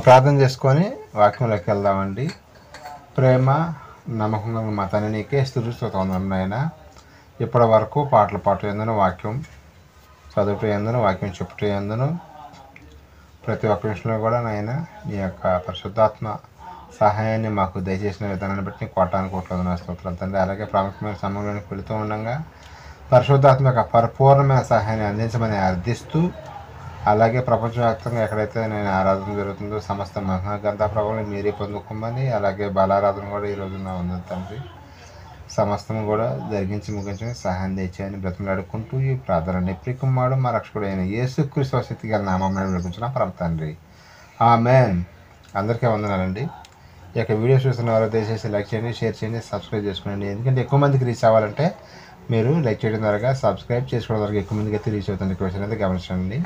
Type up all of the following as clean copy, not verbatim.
ప్రార్థన చేసుకొని వాక్యంలోకి వెళ్దామండి. ప్రేమ నమ్మకంగా మా తండ్రి నీకే స్తుతిస్తోత్రం నాయన. ఇప్పటి వరకు పాటలు పాట ఎందును, వాక్యం చదువుట ఎందును, వాక్యం చెప్పుట ఎందును, ప్రతి ఒక్క విషయంలో కూడా నాయన నీ యొక్క పరిశుద్ధాత్మ సహాయాన్ని మాకు దయచేసిన విధానాన్ని బట్టి కోటాను కోట్ల స్తోత్రాలు తండ్రి. అలాగే ప్రాముఖ్యమైన సమయంలోనికి వెళుతూ ఉండగా పరిశుద్ధాత్మ యొక్క పరిపూర్ణమైన సహాయాన్ని అందించమని అర్థిస్తూ, అలాగే ప్రపంచవ్యాప్తంగా ఎక్కడైతే నేను ఆరాధన జరుగుతుందో సమస్త మహాగంధ ప్రభువుని మీరే పొందుకోమని, అలాగే బలారాధన కూడా ఈ రోజున ఉంది తండ్రి. సమస్తం కూడా జరిగించి ముగించని సహాయం తెచ్చాయని బ్రతిమలాడుకుంటూ ఈ ప్రార్థన నిప్రికుమాడు మా రక్షకుడు అయిన యేసుక్రీస్తు స్థితి గల నామం వినిపించిన పరమ తండ్రి, ఆమేన్. అందరికీ వందనాలండి. ఈ యొక్క వీడియో చూస్తున్న వారు దయచేసి లైక్ చేయండి, షేర్ చేయండి, సబ్స్క్రైబ్ చేసుకోండి. ఎందుకంటే ఎక్కువ మందికి రీచ్ అవ్వాలంటే మీరు లైక్ చేయడం ద్వారా, సబ్స్క్రైబ్ చేసుకోవడం ద్వారా ఎక్కువ మందికి అయితే రీచ్ అవుతుంది క్వశ్చన్ అయితే గమనించండి.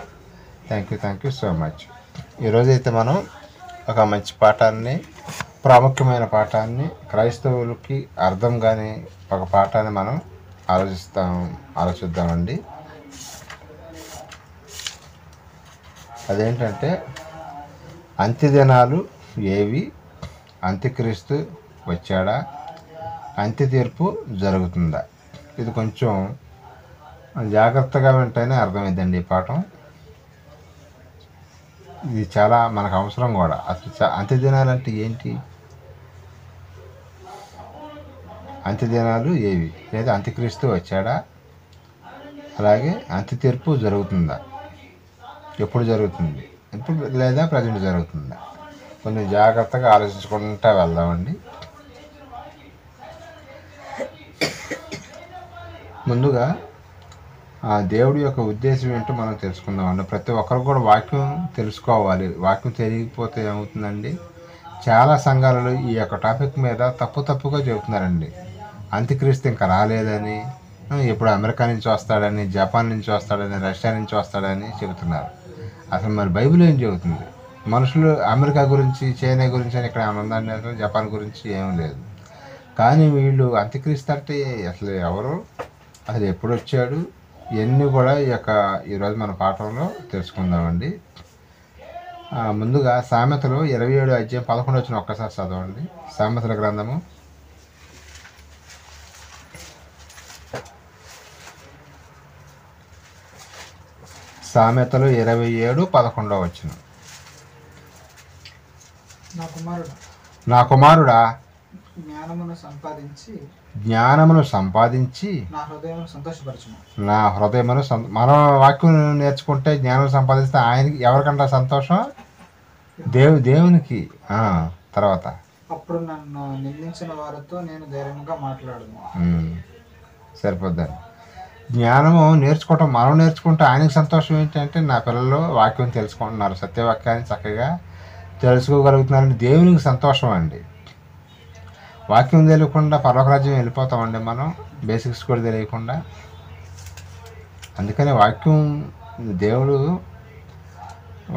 Thank you so much. ఈరోజైతే మనం ఒక మంచి పాఠాన్ని, ప్రాముఖ్యమైన పాఠాన్ని, క్రైస్తవులకి అర్థం కాని ఒక పాఠాన్ని మనం ఆలోచిద్దామండి. అదేంటంటే అంత్యదినాలు ఏవి, అంత్యక్రీస్తు వచ్చాడా, అంత్య తీర్పు జరుగుతుందా? ఇది కొంచెం జాగ్రత్తగా వింటేనే అర్థమైందండి ఈ పాఠం. ఇది చాలా మనకు అవసరం కూడా. అసలు అంత్యదినాలు అంటే ఏంటి, అంత్యదినాలు ఏవి, లేదా అంత్యక్రీస్తు వచ్చాడా, అలాగే అంత్య తీర్పు జరుగుతుందా, ఎప్పుడు జరుగుతుంది, ఇప్పుడు లేదా ప్రజెంట్ జరుగుతుందా, కొంచెం జాగ్రత్తగా ఆలోచించుకుంటూ వెళ్దామండి. ముందుగా దేవుడి యొక్క ఉద్దేశం ఏంటో మనం తెలుసుకుందామండి. ప్రతి ఒక్కరు కూడా వాక్యం తెలుసుకోవాలి. వాక్యం తెలియకపోతే ఏమవుతుందండి, చాలా సంఘాలలో ఈ యొక్క టాపిక్ మీద తప్పుగా చెబుతున్నారండి. అంత్యక్రీస్తు ఇంకా రాలేదని, ఇప్పుడు అమెరికా నుంచి వస్తాడని, జపాన్ నుంచి వస్తాడని, రష్యా నుంచి వస్తాడని చెబుతున్నారు. అసలు మరి బైబిల్ ఏం చెబుతుంది? మనుషులు అమెరికా గురించి, చైనా గురించి అని ఇక్కడ ఏమైనా ఉందండి? జపాన్ గురించి ఏం లేదు. కానీ వీళ్ళు అంత్యక్రీస్తు అంటే అసలు ఎవరు, అసలు ఎప్పుడు వచ్చాడు, ఇవన్నీ కూడా ఈరోజు మన పాఠంలో తెలుసుకుందామండి. ముందుగా సామెతలు 27 అధ్యాయం 11 వచ్చిన ఒక్కసారి చదవండి. సామెతల గ్రంథము సామెతలు 27:11 వచ్చిన. నా కుమారుడా, జ్ఞానమును సంపాదించి నా హృదయమును మనం వాక్యం నేర్చుకుంటే, జ్ఞానం సంపాదిస్తే ఆయనకి ఎవరికంటే సంతోషం, దేవునికి. తర్వాత అప్పుడు నన్ను నిందించిన వారితో నేను ధైర్యంగా మాట్లాడను. సరిపోద్దండి. జ్ఞానము నేర్చుకోవటం, మనం నేర్చుకుంటే ఆయనకి సంతోషం ఏంటంటే, నా పిల్లలు వాక్యం తెలుసుకుంటున్నారు, సత్యవాక్యాన్ని చక్కగా తెలుసుకోగలుగుతున్నారని దేవునికి సంతోషం అండి. వాక్యం తెలియకుండా పరలోకరాజ్యం వెళ్ళిపోతామండి మనం, బేసిక్స్ కూడా తెలియకుండా. అందుకని దేవుడు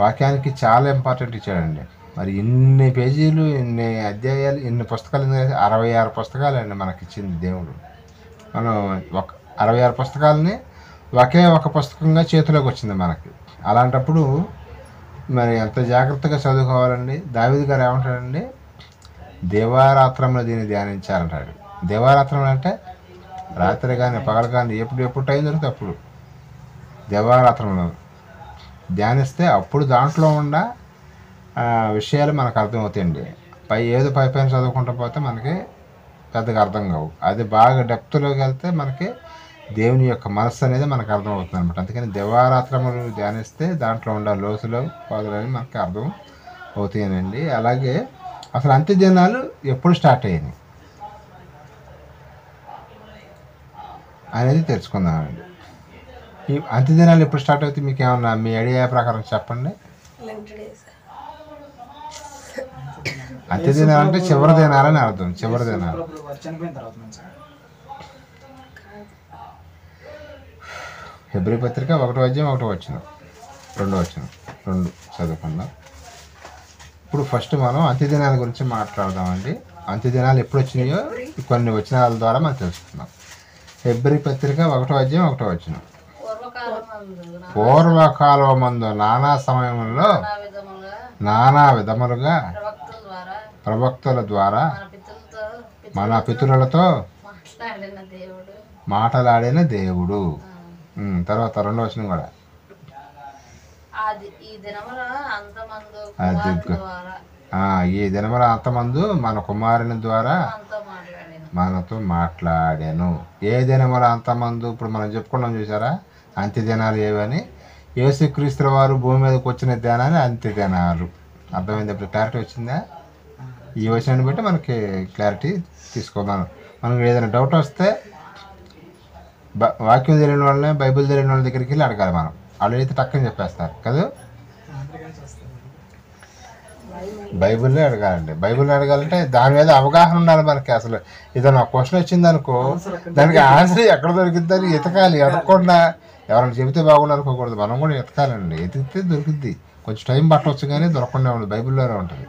వాక్యానికి చాలా ఇంపార్టెంట్ ఇచ్చాడండి. మరి ఇన్ని పేజీలు, ఇన్ని అధ్యాయాలు, ఇన్ని పుస్తకాలు, 66 పుస్తకాలు అండి మనకి ఇచ్చింది దేవుడు. మనం 66 పుస్తకాలని ఒకే ఒక పుస్తకంగా చేతిలోకి వచ్చింది మనకి. అలాంటప్పుడు మరి ఎంత జాగ్రత్తగా చదువుకోవాలండి. దావీదు గారు ఏమంటాడండి, దేవారాత్రంలో దీన్ని ధ్యానించాలంటాడు. దేవారాత్రం అంటే రాత్రి కానీ పగలు కానీ ఎప్పుడు టైం దొరికితే అప్పుడు దేవారాత్రంలో ధ్యానిస్తే అప్పుడు దాంట్లో ఉన్న విషయాలు మనకు అర్థమవుతాయండి. పైన చదువుకుంటూ పోతే మనకి పెద్దగా అర్థం కావు. అది బాగా డెప్త్లోకి వెళ్తే మనకి దేవుని యొక్క మనస్సు అనేది మనకు అర్థమవుతుంది అనమాట. అందుకని దేవారాత్రములు ధ్యానిస్తే దాంట్లో ఉండే లోతులు పాదులని మనకి అర్థం అవుతాయనండి. అలాగే అసలు అంత్యదినాలు ఎప్పుడు స్టార్ట్ అయ్యాయి అనేది తెలుసుకుందామండి. ఈ అంత్యదినాలు ఎప్పుడు స్టార్ట్ అవుతాయి, మీకు ఏమన్నా మీ ఐడియా ప్రకారం చెప్పండి. అంత్యదినాలు అంటే చివరి దినాలని అర్థం. చివరి దినాలు హెబ్రీ పత్రిక 1వ అధ్యాయం 1వ వచనం 2వ వచనం 2 చదువుకుందాం. ఇప్పుడు ఫస్ట్ మనం అంత్యదినాల గురించి మాట్లాడదామండి. అంత్యదినాలు ఎప్పుడు వచ్చినాయో కొన్ని వచనాల ద్వారా మనం తెలుసుకుందాం. హెబ్రీ పత్రిక 1వ అధ్యాయం 1వ వచనం. పూర్వకాలమందు నానా సమయంలో నానా విధములుగా ప్రవక్తల ద్వారా ప్రవక్తల ద్వారా మన మన పితరులతో మాట్లాడిన దేవుడు మాటలాడిన దేవుడు. తర్వాత రెండో వచనం కూడా ఈ దినముల అంతమందు అది కుమారుని ద్వారా ఈ దినముల అంతమందు మన కుమారుని ద్వారా మనతో మాట్లాడాను. మనతో మాట్లాడాను. ఏ దినముల అంతమందు ఇప్పుడు మనం చెప్పుకున్నాం చూసారా, అంత్య దినాలు ఏవని. యేసుక్రీస్తుల వారు భూమి మీదకి వచ్చిన దినాన్ని అంత్య దినాలు. అర్థమైంది? ఇప్పుడు క్లారిటీ వచ్చిందా? ఈ విషయాన్ని బట్టి మనకి క్లారిటీ తీసుకోదాం. మనకు ఏదైనా డౌట్ వస్తే వాక్యం తెలియని వాళ్ళని, బైబిల్ తెలియని వాళ్ళ దగ్గరికి వెళ్ళి అడగాలి. మనం అడిగితే టక్కని చెప్పేస్తారు కదా. బైబిల్లో అడగాలండి. బైబిల్లో అడగాలంటే దాని మీద అవగాహన ఉండాలి మనకి. అసలు ఏదైనా క్వశ్చన్ వచ్చింది అనుకో, దానికి ఆన్సర్ ఎక్కడ దొరికిద్దని ఎతకాలి. ఎతకకుండా ఎవరైనా చెబితే బాగుండు అనుకోకూడదు. మనం కూడా ఎతకాలండి. ఎతికితే దొరికిద్ది. కొంచెం టైం పట్టవచ్చు కానీ దొరకకుండా ఉండదు. బైబిల్లోనే ఉంటుంది.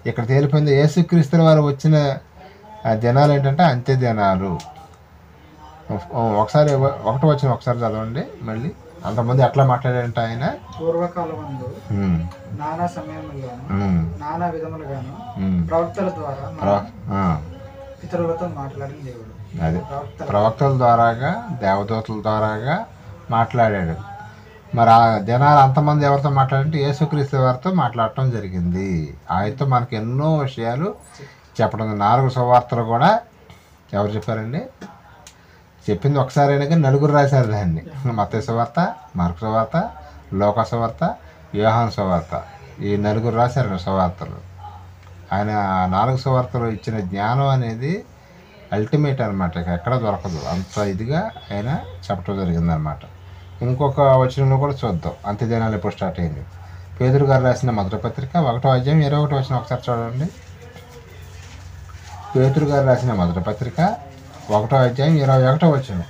ఇక్కడ తేలిపోయింది యేసుక్రీస్తుల వారు వచ్చిన దినాలు ఏంటంటే అంత్య దినాలు. ఒకసారి ఒకసారి చదవండి మళ్ళీ. అంతమంది ఎట్లా మాట్లాడారంటే ఆయన పూర్వకాలమందు నానా సమయంలో నానా విధములుగాను ప్రవక్తల ద్వారా పితరులతో మాట్లాడిన దేవుడు. అది ప్రవక్తల ద్వారాగా, దేవదూతల ద్వారాగా మాట్లాడాడు. మరి ఆ దినాలు అంతమంది ఎవరితో మాట్లాడంటే యేసుక్రీస్తు వారితో మాట్లాడటం జరిగింది. ఆయనతో మనకి ఎన్నో విషయాలు చెప్పడం. 4 సువార్తలు కూడా ఎవరు చెప్పారండి? చెప్పింది ఒకసారైనా కానీ నలుగురు రాశారు దాన్ని. మత్తయి సువార్త, మార్కు సువార్త, లోకా సువార్త, యోహాను సువార్త. ఈ నలుగురు రాశారు సువార్తలు. ఆయన 4 సువార్తలు ఇచ్చిన జ్ఞానం అనేది అల్టిమేట్ అనమాట. ఎక్కడ దొరకదు. అంత ఇదిగా ఆయన చెప్పడం జరిగిందనమాట. ఇంకొక వచనంలో కూడా చూద్దాం. అంత్య దినాలు ఎప్పుడు స్టార్ట్ అయింది. పేతురు గారు రాసిన మొదటి పత్రిక 1వ అధ్యాయం 21వ వచనం ఒకసారి చూడండి. పేతురు గారు రాసిన మొదటి పత్రిక 1వ అధ్యాయం 21వ వచనం.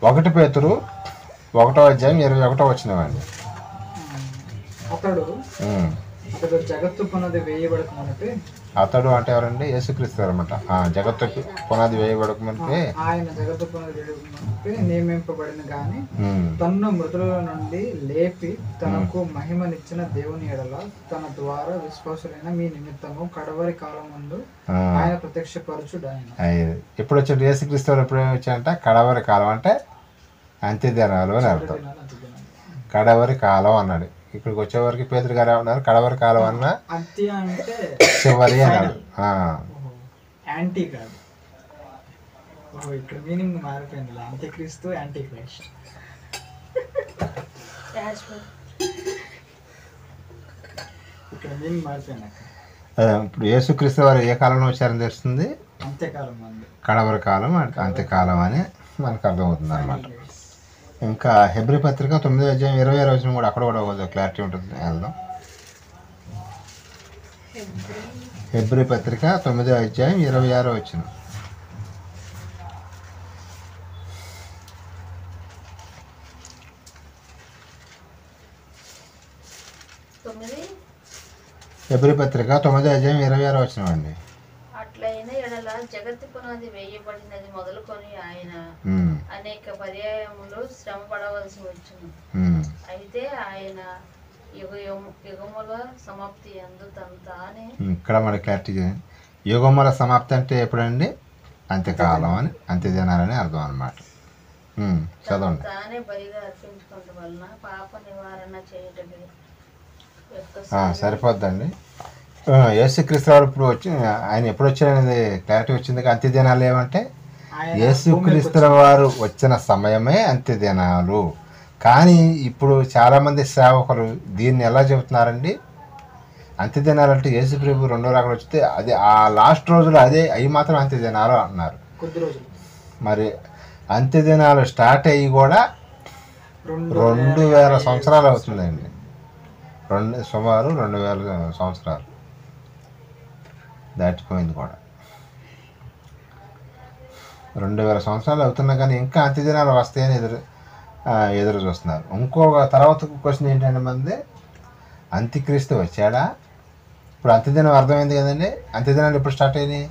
1 పేతురు 1వ అధ్యాయం 21వ వచనం అండి. అతడు జగత్తు పునాది వేయబడక మునిపే. అతడు అంటే ఎవరండి? యేసుక్రీస్తు అనమాట. జగత్తు పునాది వేయబడక మునిపే ఆయన జగత్తు పునాది వేయబడక మునిపే నియమింపబడిన గాని తన్ను మృతుల నుండి లేపి తనకు మహిమనిచ్చిన దేవుని ఎడల తన ద్వారా విశ్వాసులైన మీ నిమిత్తము కడవరి కాలం ముందు ఆయన ప్రత్యక్షపరచుడు. ఆయన ఎప్పుడు వచ్చాడు? యేసుక్రీస్తు ఎప్పుడు వచ్చాయంట? కడవరి కాలం అంటే అంత్య దినాలు అని అర్థం. కడవరి కాలం అన్నాడు. ఇక్కడికి వచ్చేవరకు పేతురు గారు ఏమన్నారు? కడవరి కాలం అన్న చివరి అన్నాడు. యాంటీ కాదు. ఇక్కడ మీనింగ్ మారిపోయింది. అంత్యక్రీస్తు, యాంటీ క్రైస్ట్. ఇక్కడ మీనింగ్ మారిపోయింది. ఇప్పుడు యేసుక్రీస్తు వారు ఏ కాలంలో వచ్చారని తెలుస్తుంది? అంత్యకాలం. కడవరి కాలం, అంత్యకాలం అని మనకు అర్థమవుతుంది అనమాట. ఇంకా హెబ్రీ పత్రిక 9వ అధ్యాయం 26వ వచనం కూడా అక్కడ కూడా కొంచెం క్లారిటీ ఉంటుంది. వెళ్దాం. హెబ్రీ పత్రిక 9వ అధ్యాయం 26వ వచనం. హెబ్రీ పత్రిక 9వ అధ్యాయం 26వ వచనం అండి. అట్లైన ఎడల జగత్తు పునాది వేయబడినది మొదలుకొని ఆయన అనేక పర్యాయములు శ్రమ పడవలసి వచ్చును. అయితే ఆయన యుగముల సమాప్తి అందు తానే. ఇక్కడ మనకి క్లారిటీ. యుగముల సమాప్తి అంటే ఎప్పుడండి? అంత్యకాలం అని, అంత్యదినాలని అర్థం అనమాట. చదవండి. తానే బలిగా అర్పించుకోవడం వలన పాప నివారణ చేయటమే. సరిపోద్దండి. యేసుక్రీస్తు వారు ఇప్పుడు ఆయన ఎప్పుడు వచ్చారనేది క్లారిటీ వచ్చింది. అంత్య దినాలు ఏమంటే యేసుక్రీస్తు వారు వచ్చిన సమయమే అంత్య దినాలు. కానీ ఇప్పుడు చాలామంది సేవకులు దీన్ని ఎలా చెబుతున్నారండి? అంత్య దినాలు అంటే యేసు ప్రభు 2వ రాకడ వస్తే అదే ఆ లాస్ట్ రోజులు అవి మాత్రం అంత్య దినాలు అంటున్నారు. మరి అంత్య దినాలు స్టార్ట్ అయ్యి కూడా 2000 సంవత్సరాలు అవుతుందండి. సుమారు 2000 సంవత్సరాలు దాటిపోయింది కూడా. 2000 సంవత్సరాలు అవుతున్నా కానీ ఇంకా అంత్య దినాలు వస్తాయని ఎదురు చూస్తున్నారు. ఇంకొక తర్వాత క్వశ్చన్ ఏంటంటే మంది, అంత్యక్రీస్తు వచ్చాడా? ఇప్పుడు అంత్యదినం అర్థమైంది కదండి. అంత్యదినాలు ఎప్పుడు స్టార్ట్ అయినాయి?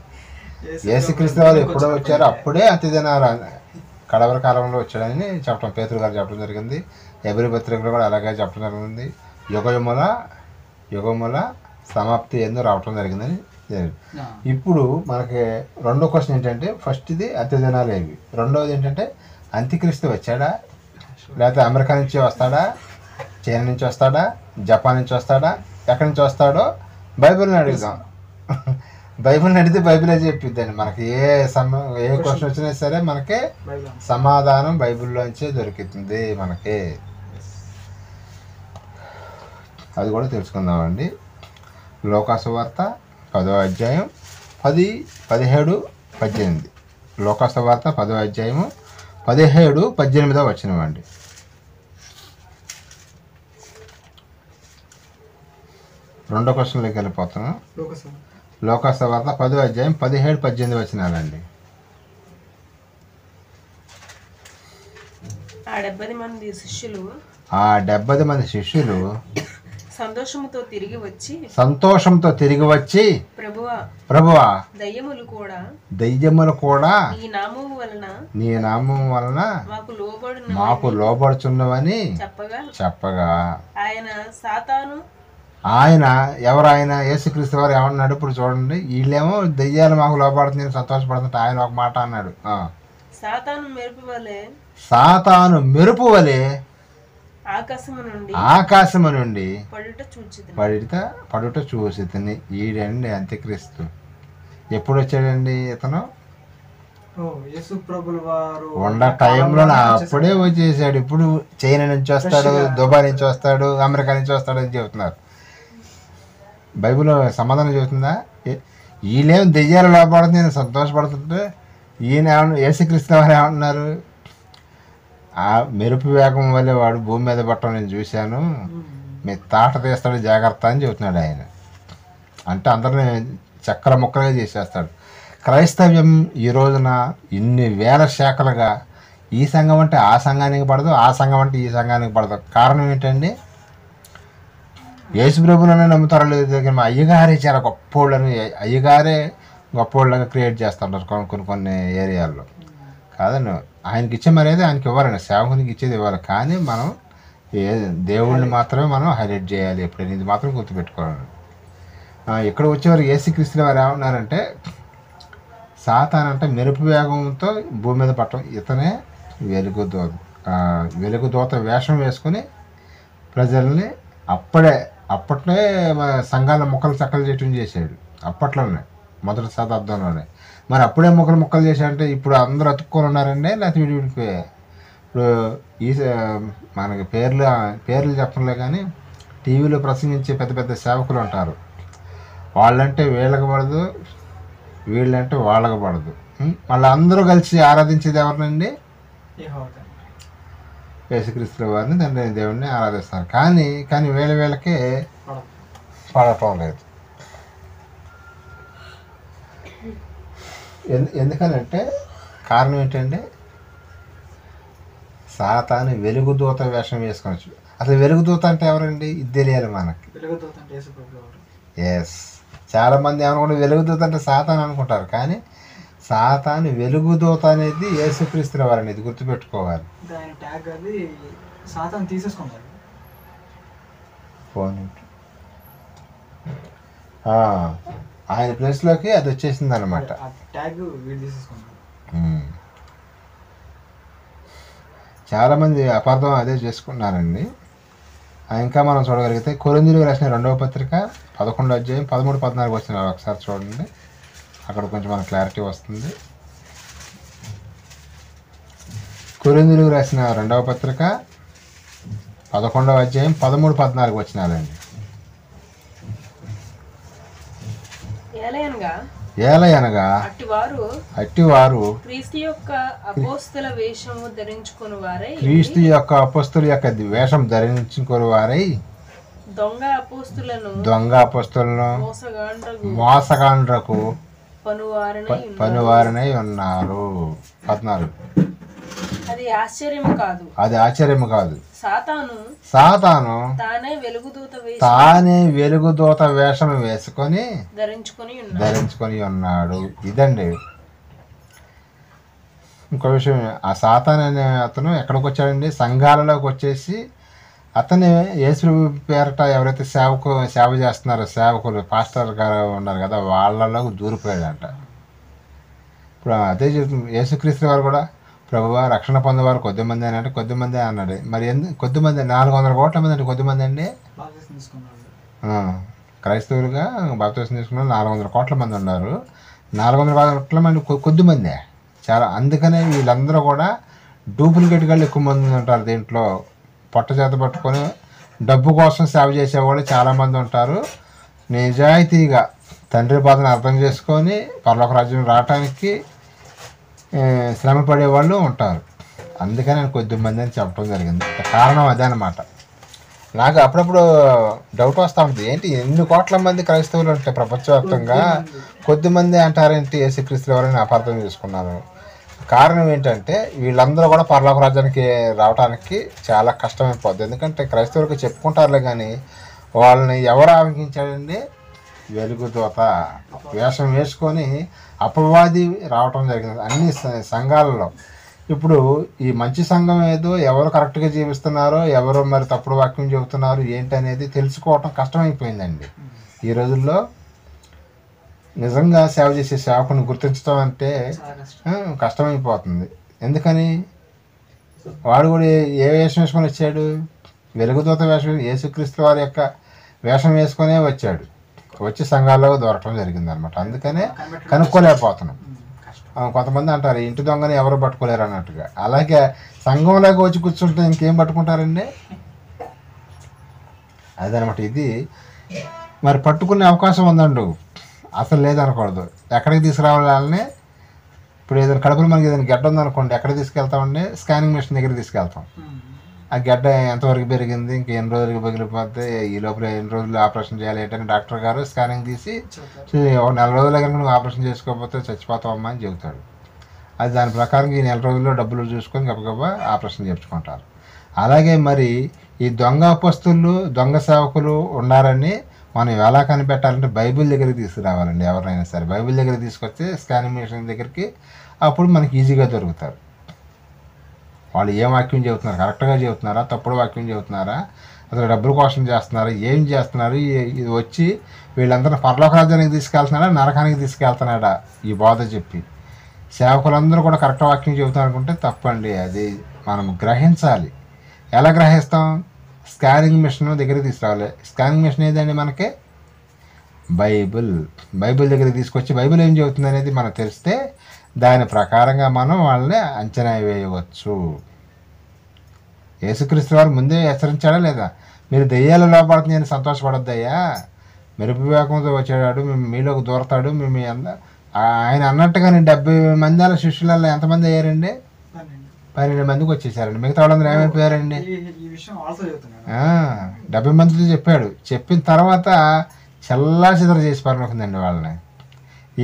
యేసుక్రీస్తు వారు ఎప్పుడో వచ్చారో అప్పుడే అంత్యదినాలు కడవరి కాలంలో వచ్చాడని చెప్పడం పేతురు గారు చెప్పడం జరిగింది. ఎబ్రీ పత్రికలో కూడా అలాగే చెప్పడం జరిగింది. యుగముల సమాప్తి ఎందుకు రావటం జరిగిందని. ఇప్పుడు మనకి రెండో క్వశ్చన్ ఏంటంటే, ఫస్ట్ది అంత్యదినాలు ఏవి, రెండవది ఏంటంటే అంత్యక్రీస్తు వచ్చాడా, లేకపోతే అమెరికా నుంచి వస్తాడా, చైనా నుంచి వస్తాడా, జపాన్ నుంచి వస్తాడా, ఎక్కడి నుంచి వస్తాడో బైబిల్ని అడుగుదాం. బైబిల్ని అడిగితే బైబిలే చెప్పిద్దండి. మనకి ఏ క్వశ్చన్ వచ్చినా సరే మనకి సమాధానం బైబిల్లోంచే దొరుకుతుంది మనకి. అది కూడా తెలుసుకుందామండి. లోకాసు వార్త 10వ అధ్యాయం 10, 17, 18. లోకాసు వార్త 10వ అధ్యాయము 17, 18 వచనమండి. రెండో క్వశ్చన్లోకి వెళ్ళిపోతున్నాం. లోకాసు వార్త 10వ అధ్యాయం 17, 18 వచనాలండి. ఆ 70 మంది శిష్యులు సంతోషంతో తిరిగి వచ్చి ప్రభువా దయ్యములు కూడా నీ నామము వలన మాకు లోబడుచున్నవని చెప్పగా ఆయన ఎవరైనా యేసుక్రీస్తు వారు ఏమన్నాడు ఇప్పుడు చూడండి. వీళ్ళేమో దయ్యాలు మాకు లోబడుతుంది సంతోషపడుతుంటే ఆయన ఒక మాట అన్నాడు, సాతాను మెరుపు వలె ఆకాశము నుండి పడుట చూసితిని. ఈడండి అంత్యక్రీస్తు. ఎప్పుడు వచ్చాడండి ఇతను? ఉన్న టైంలో అప్పుడే వచ్చేసాడు. ఇప్పుడు చైనా నుంచి వస్తాడు, దుబాయ్ నుంచి వస్తాడు, అమెరికా నుంచి వస్తాడు అని చెబుతున్నారు. బైబిల్ సమాధానం చెబుతుందా? వీళ్ళేం దెయ్యాలు లోపడుతుంది నేను సంతోషపడుతుంటే ఈయన యేసుక్రీస్తు వారు ఏమంటున్నారు, ఆ మెరుపు వేగం వల్లే వాడు భూమి మీద పట్టడం నేను చూశాను, మీ తాట తీస్తాడు జాగ్రత్త అని చెబుతున్నాడు ఆయన. అంటే అందరిని చక్కెర ముక్కలుగా చేసేస్తాడు. క్రైస్తవ్యం ఈ రోజున ఇన్ని వేల శాఖలుగా ఈ సంఘం అంటే ఆ సంఘానికి పడదు, ఆ సంఘం అంటే ఈ సంఘానికి పడదు. కారణం ఏంటండి? యేసు ప్రభువులోనే నమ్ముతారో లేదు. అయ్యగారే చాలా గొప్పోళ్ళని, అయ్యగారే గొప్పోళ్ళగా క్రియేట్ చేస్తుంటారు కొన్ని ఏరియాల్లో. కాదండి, ఆయనకి ఇచ్చే మర్యాద ఆయనకి ఇవ్వాలండి, సేవకునికి ఇచ్చేది ఇవ్వాలి. కానీ మనం దేవుడిని మాత్రమే మనం హైలైట్ చేయాలి ఎప్పుడైనా, ఇది మాత్రం గుర్తుపెట్టుకోవాలి. ఇక్కడ వచ్చేవారు యేసుక్రీస్తు వారు ఏమన్నారంటే, సాతాను అంటే మెరుపు వేగంతో భూమి మీద పట్టడం, ఇతనే వెలుగుదూత వేషం వేసుకొని ప్రజల్ని అప్పట్లో సంఘాల ముక్కలు చక్కలు చేయటం చేశాడు. అప్పట్లోనే మొదటి శతాబ్దంలోనే. మరి అప్పుడే ముక్కలు చేశాడంటే ఇప్పుడు అందరూ అతుక్కొని ఉన్నారండి, లేకపోతే వీడికి ఇప్పుడు మనకి పేర్లు చెప్పలే కానీ టీవీలో ప్రసంగించే పెద్ద పెద్ద సేవకులు ఉంటారు. వాళ్ళంటే వీళ్ళకి పడదు, వీళ్ళంటే వాళ్ళకి పడదు. మళ్ళీ అందరూ కలిసి ఆరాధించేది ఎవరినండి? యేసుక్రీస్తు వారిని, తండ్రి దేవుడిని ఆరాధిస్తారు. కానీ వీళ్ళకే పడటం లేదు. ఎందుకనంటే కారణం ఏంటంటే సాతాను వెలుగుదూత వేషం వేసుకోవచ్చు. అసలు వెలుగుదూత అంటే ఎవరండి? ఇది తెలియాలి మనకి. ఎస్, చాలామంది ఏమనుకుంటే వెలుగుదూత అంటే సాతాను అనుకుంటారు. కానీ సాతాను వెలుగుదూత అనేది యేసుక్రీస్తు వారిని, ఇది గుర్తుపెట్టుకోవాలి. ఆయన ప్లేస్లోకి అది వచ్చేసింది అనమాట. చాలామంది అపార్థం అదే చేసుకున్నారండి. ఇంకా మనం చూడగలిగితే కొరింథీయులకు రాసిన 2వ పత్రిక 11వ అధ్యాయం 13, 14 వచ్చినారు. ఒకసారి చూడండి, అక్కడ కొంచెం మనకు క్లారిటీ వస్తుంది. కొరింథీయులకు రాసిన 2వ పత్రిక 11వ అధ్యాయం 13, 14 వచ్చినారండి. ఏలయనగా అట్టివారు క్రీస్తు యొక్క అపోస్తల వేషం ధరించుకుని వారై దొంగ అపోస్తలను మోసగాండ్రకు పనువారనై ఉన్నారు. 14. అది ఆశ్చర్యము కాదు. సాతాను తానే వెలుగుదూత వేషం వేసుకొని ధరించుకొని ఉన్నాడు. ఇదండి ఇంకో విషయం, ఆ సాతాన్ అనే అతను ఎక్కడికి వచ్చాడండి, సంఘాలలోకి వచ్చేసి అతను యేసు పేరట ఎవరైతే సేవ చేస్తున్నారో సేవకులు పాస్టర్ గారు ఉన్నారు కదా, వాళ్ళలోకి దూరిపోయాడంట. ఇప్పుడు అదే చెప్తుంది యేసుక్రీస్తు వారు కూడా, ప్రభువా రక్షణ పొందేవారు కొద్దిమంది అని అంటే కొద్దిమంది అన్నాడు. మరి కొద్దిమంది 400 కోట్ల మంది అంటే కొద్దిమంది అండి. బాప్తిసం తీసుకున్నాడు. క్రైస్తవులుగా బాప్తిసం తీసుకున్న 400 కోట్ల మంది ఉన్నారు. 400 కోట్ల మంది కొద్దిమందే చాలా. అందుకనే వీళ్ళందరూ కూడా డూప్లికేట్ గాళ్ళు ఎక్కువ మంది ఉంటారు దీంట్లో. పొట్ట చేత పట్టుకొని డబ్బు కోసం సేవ చేసేవాళ్ళు చాలామంది ఉంటారు. నిజాయితీగా తండ్రి బాధను అర్థం చేసుకొని పరలోక రాజ్యం రావటానికి శ్రమ పడేవాళ్ళు ఉంటారు. అందుకని నేను కొద్దిమంది అని చెప్పడం జరిగింది. కారణం అదే అన్నమాట. నాకు అప్పుడప్పుడు డౌట్ వస్తూ ఉంటుంది, ఏంటి ఎన్ని కోట్ల మంది క్రైస్తవులు ఉంటాయి ప్రపంచవ్యాప్తంగా, కొద్దిమంది అంటారేంటి యేసుక్రీస్తు ఎవరైనా అపార్థం చేసుకున్నారు. కారణం ఏంటంటే వీళ్ళందరూ కూడా పరలోక రాజ్యానికి రావడానికి చాలా కష్టమైపోద్ది. ఎందుకంటే క్రైస్తవులకు చెప్పుకుంటారులే కానీ వాళ్ళని ఎవరు ఆవగించాడండి, వెలుగుదూత వేషం వేసుకొని అపవాది రావటం జరిగింది అన్ని సంఘాలలో. ఇప్పుడు ఈ మంచి సంఘం ఏదో ఎవరు కరెక్ట్గా జీవిస్తున్నారో, ఎవరు మరి తప్పుడు వాక్యం చెబుతున్నారు ఏంటి అనేది తెలుసుకోవటం కష్టమైపోయిందండి ఈ రోజుల్లో. నిజంగా సేవ చేసే సేవకుని గుర్తించడం అంటే కష్టమైపోతుంది. ఎందుకని వాడు కూడా ఏ వేషం వేసుకొని వచ్చాడు, వెలుగుదూత వేషం, యేసుక్రీస్తు వారి యొక్క వేషం వేసుకొనే వచ్చాడు. వచ్చి సంఘాల్లో దొరకడం జరిగింది అనమాట. అందుకనే కనుక్కోలేకపోతున్నాం. కొంతమంది అంటారు ఇంటి దొంగని ఎవరు పట్టుకోలేరు అన్నట్టుగా. అలాగే సంఘంలోకి వచ్చి కూర్చుంటే ఇంకేం పట్టుకుంటారండి, అదనమాట. ఇది మరి పట్టుకునే అవకాశం ఉందండు, అసలు లేదనకూడదు. ఎక్కడికి తీసుకురావాలి వాళ్ళని, ఇప్పుడు ఏదైనా కడుపులో మనకి ఏదైనా గడ్డ ఉందనుకోండి, ఎక్కడికి తీసుకెళ్తామండి, స్కానింగ్ మిషన్ దగ్గరికి తీసుకెళ్తాం. ఆ గడ్డ ఎంతవరకు పెరిగింది, ఇంక ఎన్ని రోజులకి పగిలిపోతే, ఈ లోపల ఎన్ని రోజులు ఆపరేషన్ చేయాలి ఏంటని డాక్టర్ గారు స్కానింగ్ తీసి 4 రోజుల కనుక నువ్వు ఆపరేషన్ చేసుకోకపోతే చచ్చిపోతావమ్మా అని చెబుతాడు. అది దాని ప్రకారం ఈ 4 రోజుల్లో డబ్బులు చూసుకొని గబగబా ఆపరేషన్ చేయించుకుంటారు. అలాగే మరి ఈ దొంగ అపస్తులు, దొంగ సేవకులు ఉన్నారని మనం ఎలా కనిపెట్టాలంటే బైబిల్ దగ్గరికి తీసుకురావాలండి. ఎవరైనా సరే బైబిల్ దగ్గరికి తీసుకొస్తే స్కానింగ్ మిషన్ దగ్గరికి అప్పుడు మనకి ఈజీగా దొరుకుతారు. వాళ్ళు ఏం వాక్యం చెబుతున్నారు, కరెక్ట్గా చెబుతున్నారా, తప్పుడు వాక్యం చెబుతున్నారా, అసలు డబ్బుల కోసం చేస్తున్నారా, ఏం చేస్తున్నారు, ఇది వచ్చి వీళ్ళందరూ పరలోక రాజ్యానికి తీసుకెళ్తున్నాడా, నరకానికి తీసుకెళ్తున్నాడా ఈ బోధ చెప్పి. సేవకులందరూ కూడా కరెక్ట్ వాక్యం చెబుతున్నారు అనుకుంటే తప్పండి. అది మనం గ్రహించాలి. ఎలా గ్రహిస్తాం, స్కానింగ్ మిషన్ దగ్గరికి తీసుకురావాలి. స్కానింగ్ మిషన్ ఏదండి మనకి, బైబిల్ దగ్గరికి తీసుకొచ్చి బైబిల్ ఏం చెబుతుంది అనేది మనకు తెలిస్తే దాని ప్రకారంగా మనం వాళ్ళని అంచనా వేయవచ్చు. యేసుక్రీస్తు వారు ముందే హెచ్చరించాడా లేదా, మీరు దెయ్యాలు లోపడుతుంది అని సంతోషపడొద్దయ్యా, మెరుపు వేగంతో వచ్చాడు, మీలోకి దూరతాడు, మేము ఆయన అన్నట్టుగా 70 మంది శిష్యులలో ఎంతమంది అయ్యారండి, 12 మందికి వచ్చేసారండి. మిగతా వాళ్ళందరూ ఏమైపోయారండి, 70 మందితో చెప్పాడు. చెప్పిన తర్వాత చల్లా చిదర చేసి పరలోకిందండి వాళ్ళని.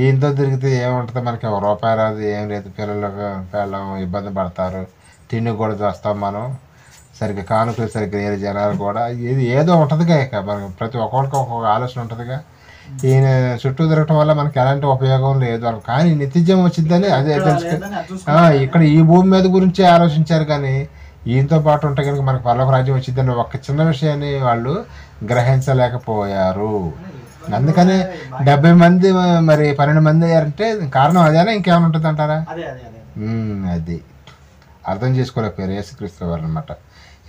ఈయనతో తిరిగితే ఏముంటుంది, మనకి రూపాయి రాదు, ఏం లేదు, పిల్లలు ఇబ్బంది పడతారు, తిండి కూడా చూస్తాం మనం, సరిగ్గా కానుకలు సరిగ్గా లేరు జనాలు కూడా, ఏదో ఉంటుందిగా. ఇక మనకి ప్రతి ఒక్కరికి ఒక్కొక్క ఆలోచన ఉంటుందిగా. ఈయన చుట్టూ తిరగటం వల్ల మనకి ఎలాంటి ఉపయోగం లేదు. కానీ నిత్యజీవం వచ్చిందని అదే తెలుసు. ఇక్కడ ఈ భూమి మీద గురించి ఆలోచించారు, కానీ ఈయనతో పాటు ఉంటే కనుక మనకు పరలోక రాజ్యం వచ్చిందని ఒక చిన్న విషయాన్ని వాళ్ళు గ్రహించలేకపోయారు. అందుకని 70 మంది మరి 12 మంది అయ్యారంటే కారణం అదేనా, ఇంకేమైనా ఉంటుంది అంటారా? అది అర్థం చేసుకోలేకపోయారు యేసుక్రీస్తు వారు అనమాట.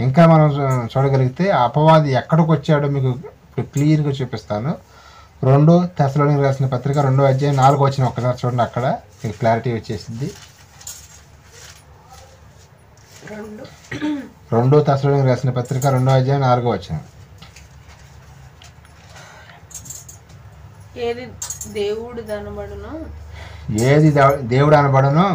ఇంకా మనం చూడగలిగితే అపవాది ఎక్కడికి వచ్చాడో మీకు ఇప్పుడు క్లియర్గా చూపిస్తాను. 2 తెస్సలోనికీయులకు రాసిన పత్రిక 2వ అధ్యాయం 4వ వచనం ఒక్కసారి చూడండి, అక్కడ మీకు క్లారిటీ వచ్చేసింది. 2 తెస్సలోనికీయులకు రాసిన పత్రిక 2వ అధ్యాయం 4వ వచనం. ఏది దేవుడు అనబడునో,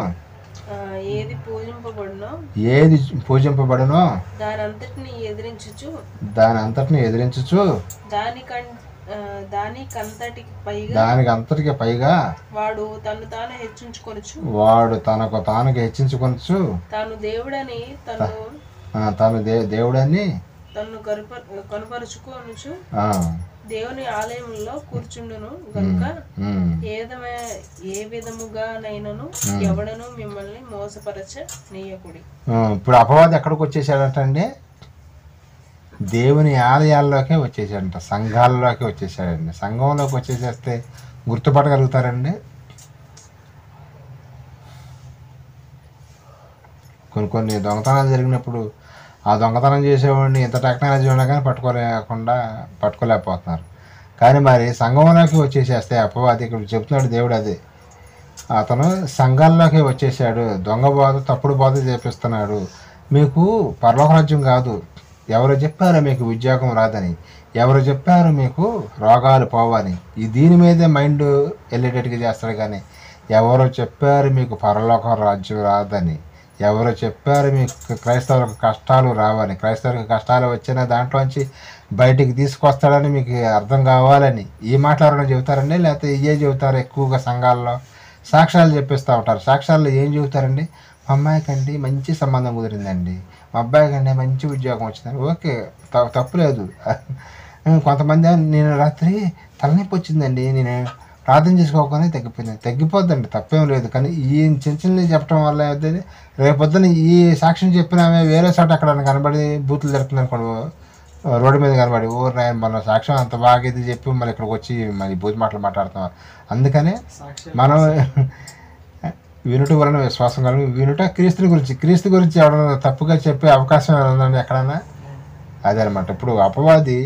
ఏది పూజింపబడునో దాని అంతటిని ఎదిరించుచు దానికంతటికి పైగా వాడు తనకు తానుగా హెచ్చించుకొనొచ్చు, తాను దేవుడని దేవుని ఆలయంలో కూర్చుండును గనుక ఏ విధముగానైనను ఎవడను మిమ్మల్ని మోసపరచ నీయకుడి. ఇప్పుడు అపవాది ఎక్కడికి వచ్చేసాడంటండి? దేవుని ఆలయాల్లోకే వచ్చేసాడంట, సంఘాల్లోకి వచ్చేసాడండి. సంఘంలోకి వచ్చేసేస్తే గుర్తుపట్టగలుగుతారండి? కొన్ని దొంగతనాలు జరిగినప్పుడు ఆ దొంగతనం చేసేవాడిని ఇంత టెక్నాలజీ ఉన్నా కానీ పట్టుకోలేకపోతున్నారు. కానీ మరి సంఘంలోకి వచ్చేసేస్తే అపవాది, ఇక్కడ చెప్తున్నాడు దేవుడు అదే, అతను సంఘాల్లోకి వచ్చేసాడు, దొంగ బోధ తప్పుడు బోధ చేపిస్తున్నాడు. మీకు పరలోకరాజ్యం కాదు, ఎవరు చెప్పారో మీకు ఉద్యోగం రాదని, ఎవరు చెప్పారు మీకు రోగాలు పోవని, దీని మీదే మైండ్ వెళ్ళేటట్టుగా చేస్తాడు. కానీ ఎవరు చెప్పారు మీకు పరలోక రాజ్యం రాదని, ఎవరు చెప్పారు మీకు క్రైస్తవులకు కష్టాలు రావని, క్రైస్తవులకు కష్టాలు వచ్చిన దాంట్లోంచి బయటికి తీసుకొస్తాడని మీకు అర్థం కావాలని ఈ మాటలు ఎవరైనా చెబుతారండి? లేకపోతే ఇవే చెబుతారు? ఎక్కువగా సంఘాల్లో సాక్ష్యాలు చెప్పిస్తూ ఉంటారు. సాక్ష్యాల్లో ఏం చెబుతారండి? మా అమ్మాయికండి మంచి సంబంధం కుదిరిందండి, మా అబ్బాయికండి మంచి ఉద్యోగం వచ్చిందండి. ఓకే, తప్పులేదు. కొంతమంది నేను రాత్రి తలనొప్పి వచ్చిందండి, నేను ప్రార్థన చేసుకోగానే తగ్గిపోద్దండి, తప్పేం లేదు. కానీ ఈ చిన్న చెప్పడం వల్ల ఏదైతే రేపొద్దున ఈ సాక్ష్యం చెప్పినామే వేరే చోట ఎక్కడ కనబడి బూతులు జరుగుతుంది అనుకోండి, రోడ్డు మీద కనబడి నాయన మన సాక్ష్యం అంత బాగా ఇది చెప్పి మళ్ళీ ఇక్కడికి వచ్చి మళ్ళీ బూతు మాటలు మాట్లాడుతున్నాం. అందుకనే మనం వినుట వలన విశ్వాసం కలిగి వినుట క్రీస్తు గురించి ఎవరైనా తప్పుగా చెప్పే అవకాశం ఉందండి ఎక్కడన్నా? అదనమాట. ఇప్పుడు అపవాది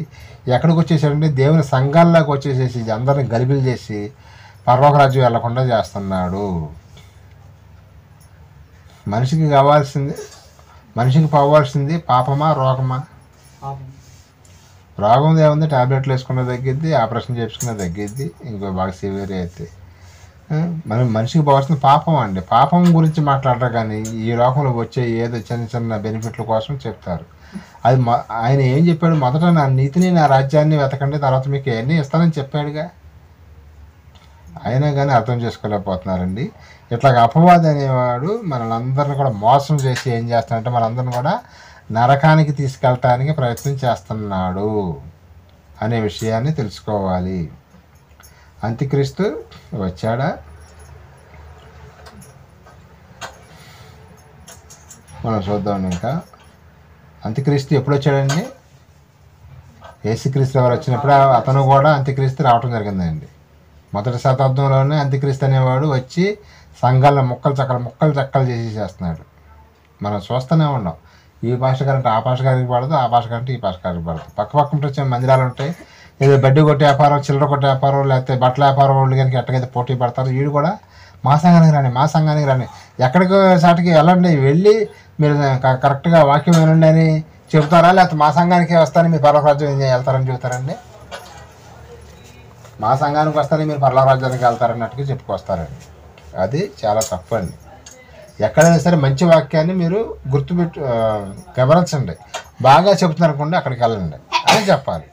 ఎక్కడికి వచ్చేసాడంటే దేవుని సంఘాల్లోకి వచ్చేసేసి అందరిని గలిబిలు చేసి పరలోక రాజ్యం వెళ్లకుండా చేస్తున్నాడు. మనిషికి పోవాల్సింది పాపమా రోగమా? రోగం ఏముంది, టాబ్లెట్లు వేసుకున్న తగ్గిద్ది, ఆపరేషన్ చేసుకున్న తగ్గిద్ది, ఇంకో బాగా సివియర్ అయితే. మనం మనిషికి పోవాల్సిన పాపం అండి. పాపం గురించి మాట్లాడరు కానీ ఈ లోకంలో వచ్చే ఏదో చిన్న బెనిఫిట్ల కోసం చెప్తారు. అది ఆయన ఏం చెప్పాడు? మొదట నా నీతిని నా రాజ్యాన్ని వెతకండి, తర్వాత మీకు ఎన్ని ఇస్తానని చెప్పాడుగా. అయినా కానీ అర్థం చేసుకోలేకపోతున్నారండి. ఇట్లాగ అపవాది అనేవాడు మనల్ని కూడా మోసం చేసి ఏం చేస్తాడంటే మనందరిని కూడా నరకానికి తీసుకెళ్ళటానికి ప్రయత్నం చేస్తున్నాడు అనే విషయాన్ని తెలుసుకోవాలి. అంత్యక్రీస్తు వచ్చాడా? మనం చూద్దాం. ఇంకా అంత్యక్రీస్తు ఎప్పుడు వచ్చాడండి? యేసుక్రీస్తు ఎవరు వచ్చినప్పుడు అతను కూడా అంత్యక్రీస్తు రావటం జరిగిందండి. మొదటి శతాబ్దంలోనే అంత్యక్రీస్తు అనేవాడు వచ్చి సంఘాలను ముక్కలు చక్కలు చేసేస్తున్నాడు. మనం చూస్తూనే ఉన్నాం. ఈ భాష కంటే ఆ భాష గారికి పడదు, ఆ భాష కంటే ఈ భాష గారికి పడదు. పక్క వచ్చే మందిరాలు ఉంటాయి, ఏదో బడ్డీ కొట్టే వ్యాపారం, చిల్లర కొట్టే వ్యాపారం, లేకపోతే బట్టల వ్యాపారం వాళ్ళు కనుక ఎట్టకైతే పోటీ పడతారు. వీడు కూడా మా సంఘానికి రాని ఎక్కడికి సాటికి వెళ్ళండి, వెళ్ళి మీరు కరెక్ట్గా వాక్యం వినండి అని చెబుతారా? లేకపోతే మా సంఘానికి వస్తారని మీరు పర్వరాజ్యం వెళ్తారని చెబుతారండి? మా సంఘానికి వస్తారని మీరు పర్వరాజ్యానికి వెళ్తారన్నట్టుగా చెప్పుకొస్తారండి. అది చాలా తప్పండి. ఎక్కడైనా సరే మంచి వాక్యాన్ని మీరు గమనించండి. బాగా చెబుతున్నారు అనుకోండి, అక్కడికి వెళ్ళండి అని చెప్పాలి.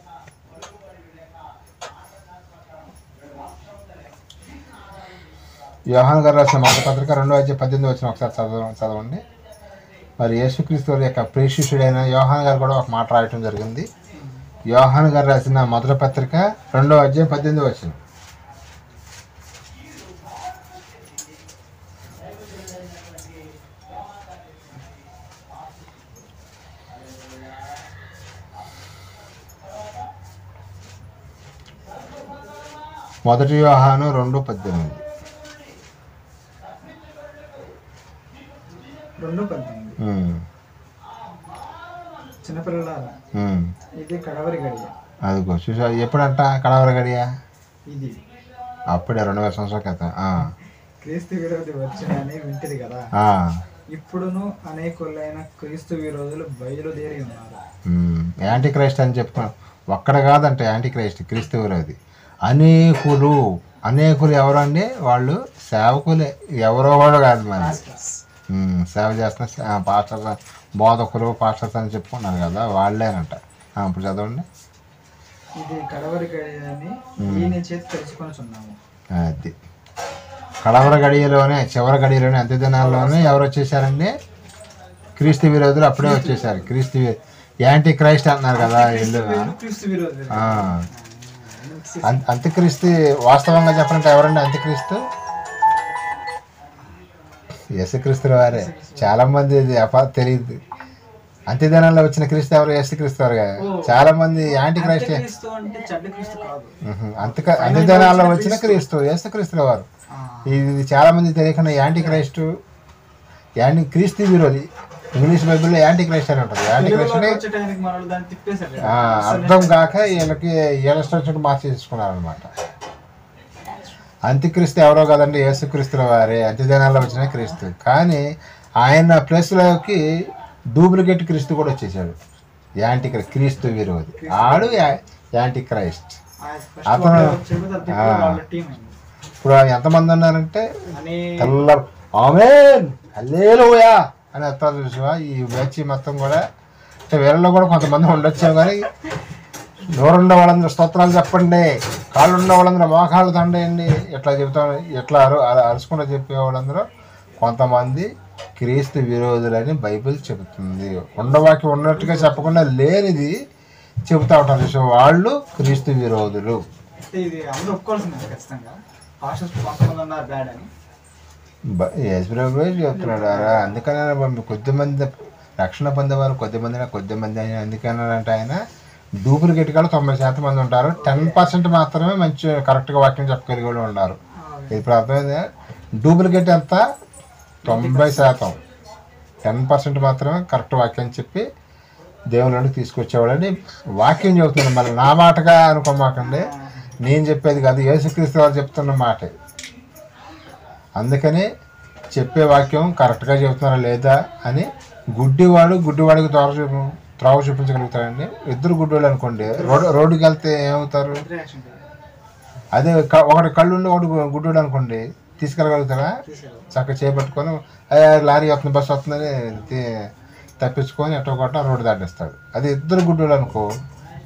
యోహాను గారు రాసిన మొదటి పత్రిక 2:18 ఒకసారి చదవండి. మరి యేసుక్రీస్తు వారి యొక్క ప్రియశిష్యుడైన యోహాను గారు కూడా ఒక మాట రాయటం జరిగింది. యోహాను గారు రాసిన మొదటి పత్రిక 2:18. మొదటి యోహాను 2:18. 2:18. చిన్నపిల్లలారా, ఇది కడవరి గడియ. అదిగో చూసా, ఎప్పుడంట కడవరి గడియ? ఇది అప్పుడే 2000 సంవత్సరాల క్రితం. క్రీస్తు విరోధి వచ్చాడని వింటిది కదా. ఇప్పుడును అనేకులైన క్రీస్తు విరోధులు బయలుదేరి ఉన్నారు. యాంటీ క్రైస్ట్ అని చెప్పుకున్నాం. ఒక్కడ కాదంట యాంటీ క్రైస్ట్, క్రీస్తు విరోధి. అనేకులు ఎవరండి? వాళ్ళు సేవకులే, ఎవరో వాడు కాదు. మరి సేవ చేస్తున్న బోధకులు పాస్టర్స్ అని చెప్పుకున్నారు కదా, వాళ్ళేనంట. ఇప్పుడు చదవండి. ఇది కడవరి గడియని ఈయన చేతి తెలుసుకొనిచున్నాము. అది కడవరి గడియలోనే, చివరి గడియలోనే, అంత్య దినాల్లోనే ఎవరు వచ్చేసారండి? క్రీస్తు విరోధులు అప్పుడే వచ్చేసారు. యాంటీ క్రైస్ట్ అంటున్నారు కదా వీళ్ళు. అంత్యక్రీస్తు వాస్తవంగా చెప్పాలంటే ఎవరండి అంత్యక్రీస్తు? యేసుక్రీస్తు వారే. చాలా మంది ఇది తెలియదు. అంత్యదినాల్లో వచ్చిన క్రీస్తు ఎవరు? యేసుక్రీస్తు వారు కదా. చాలా మంది యాంటీ క్రైస్ట్. అంత్యదినాల్లో వచ్చిన క్రీస్తు యేసుక్రీస్తు వారు. ఇది చాలా మంది తెలియకుండా యాంటీ క్రైస్ట్, క్రీస్తు విరోధి. ఇంగ్లీష్ బైబిల్లో యాంటీ క్రైస్ట్ అని ఉంటుంది. యాంటీ క్రైస్ట్ అర్థం కాక వీళ్ళకి ఏళ్ళ మార్చి తీసుకున్నారనమాట. అంత్యక్రీస్తు ఎవరో కదండి, యేసుక్రీస్తుల వారే అంత్యదినాల్లో వచ్చిన క్రీస్తు. కానీ ఆయన ప్లేస్లోకి డూప్లికేట్ క్రీస్తు కూడా వచ్చేసాడు. యాంటీ క్రీస్తు విరోధి ఆడు యాంటీ క్రైస్ట్. అతను ఇప్పుడు ఎంతమంది ఉన్నారంటే తెల్ల ఆమేన్ హల్లెలూయా అని వస్తారు చూసావా. ఈ బ్యాచ్ మొత్తం కూడా అంటే వీళ్ళలో కూడా కొంతమంది ఉండొచ్చావు, కానీ నోరుండ వాళ్ళందరూ స్తోత్రాలు చెప్పండి, కాళ్ళు ఉన్న వాళ్ళందరూ మోకాళ్ళు దండేయండి ఎట్లా చెబుతాను, ఎట్లా అరుచుకుంటూ చెప్పే వాళ్ళందరూ కొంతమంది క్రీస్తు విరోధులని బైబిల్ చెబుతుంది. ఉండవాకి ఉన్నట్టుగా చెప్పకుండా లేనిది చెబుతూ ఉంటారు చూసా, వాళ్ళు క్రీస్తు విరోధులు. యేసుప్రభువే చెప్తున్నాడు. అందుకనే కొద్దిమంది రక్షణ పొందేవారు కొద్దిమంది అని అందుకన్నాడంటే ఆయన డూప్లికేట్ కూడా 90% మంది ఉంటారు. 10% మాత్రమే మంచి కరెక్ట్గా వాక్యం చెప్పగలిగే వాళ్ళు ఉన్నారు. ఇప్పుడు అర్థమైంది. డూప్లికేట్ ఎంత? 90%. 10% మాత్రమే కరెక్ట్ వాక్యం చెప్పి దేవుళ్ళకి తీసుకొచ్చేవాళ్ళని వాక్యం చెబుతున్నాను. మళ్ళీ నా మాటగా అనుకోమాకండి, నేను చెప్పేది కాదు, యేసుక్రీస్తు వారు చెప్తున్న మాటే. అందుకని చెప్పే వాక్యం కరెక్ట్గా చెబుతున్నారా లేదా అని గుడ్డివాడికి త్రోవ చూపించగలుగుతాడండి. ఇద్దరు గుడ్డోళ్ళు అనుకోండి, రోడ్డుకి వెళ్తే ఏమవుతారు? అదే ఒకటి కళ్ళుండి ఒకటి గుడ్డోడు అనుకోండి, తీసుకెళ్ళగలుగుతారా? చక్కగా చేపట్టుకొని లారీ వస్తుంది బస్సు వస్తుందని తప్పించుకొని ఎట్టో కొట్ట రోడ్డు దాటిస్తాడు. అది ఇద్దరు గుడ్డోళ్ళు అనుకో,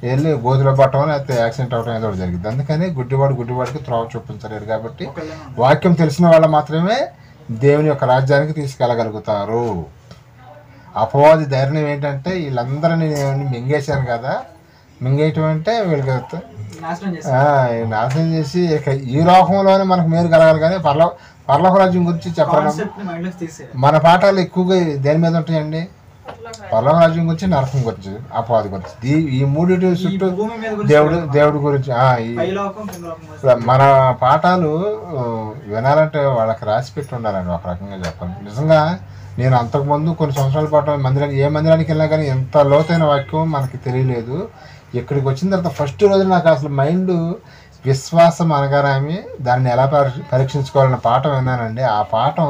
వెళ్ళి గోతులో పట్టమని అయితే యాక్సిడెంట్ అవడం ఏదో జరిగింది. అందుకని గుడ్డివాడికి త్రోవ చూపించలేడు. కాబట్టి వాక్యం తెలిసిన వాళ్ళు మాత్రమే దేవుని యొక్క రాజ్యానికి తీసుకెళ్ళగలుగుతారు. అపవాది ధైర్యం ఏంటంటే వీళ్ళందరినీ నేను మింగేశాను కదా, మింగేయటం అంటే వీళ్ళకి నాశనం చేసి ఈ లోకంలోనే మనకు మేలు కలగాలి, కానీ పరలోక రాజ్యం గురించి చెప్పడం. మన పాఠాలు ఎక్కువగా దేని మీద ఉంటాయండి? పరలోక రాజ్యం గురించి, నరకం గురించి, అపవాది గురించి. ఈ మూడింటి చుట్టూ దేవుడి గురించి. మన పాఠాలు వినాలంటే వాళ్ళకి రాసి పెట్టి ఉండాలండి ఒక రకంగా చెప్పాలి. నిజంగా నేను అంతకుముందు కొన్ని సంవత్సరాల పాటు ఏ మందిరానికి వెళ్ళినా కానీ ఎంత లోతైన వాక్యం మనకి తెలియలేదు. ఇక్కడికి వచ్చిన తర్వాత ఫస్ట్ రోజు నాకు అసలు మైండ్ విశ్వాసం అనగానే దాన్ని ఎలా పరీక్షించుకోవాలన్న పాఠం విన్నానండి. ఆ పాఠం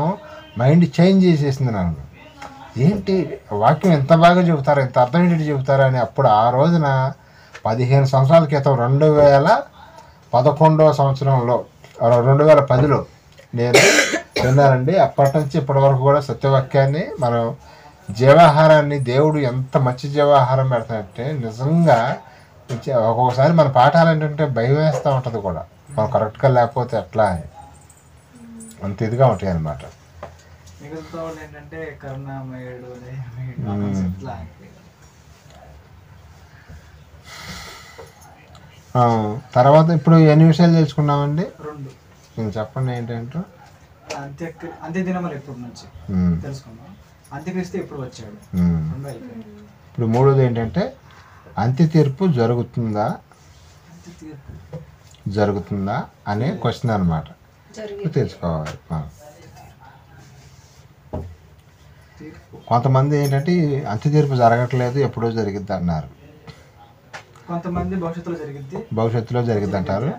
మైండ్ చేంజ్ చేసేసింది నాకు. ఏంటి వాక్యం ఎంత బాగా చెబుతారు, ఎంత అర్థమేంటి చెబుతారు అని. అప్పుడు ఆ రోజున 15 సంవత్సరాల క్రితం 2011వ సంవత్సరంలో 2010లో నేను విన్నానండి. అప్పటి నుంచి ఇప్పటి వరకు కూడా సత్యవాక్యాన్ని మనం జీవాహారాన్ని దేవుడు ఎంత మంచి జీవాహారం పెడతాడంటే నిజంగా ఒక్కొక్కసారి మన పాఠాలు ఏంటంటే భయం వేస్తూ ఉంటుంది కూడా, మనం కరెక్ట్గా లేకపోతే ఎట్లా అని. అంత ఇదిగా ఉంటాయి అన్నమాట. తర్వాత ఇప్పుడు ఎన్ని విషయాలు తెలుసుకున్నామండి? 2 చెప్పండి. ఏంటంటే అంత్యదినములు ఎప్పటి నుంచి తెలుసుకున్నాం, అంత్యక్రీస్తు ఎప్పుడు వచ్చాడు. ఇప్పుడు 3వది ఏంటంటే అంత్య తీర్పు జరుగుతుందా అనే క్వశ్చన్ అన్నమాట. తెలుసుకోవాలి. కొంతమంది ఏంటంటే అంత్య తీర్పు జరగట్లేదు, ఎప్పుడో జరిగిద్ది అన్నారు. కొంతమంది భవిష్యత్తులో జరిగిద్ది అంటారు.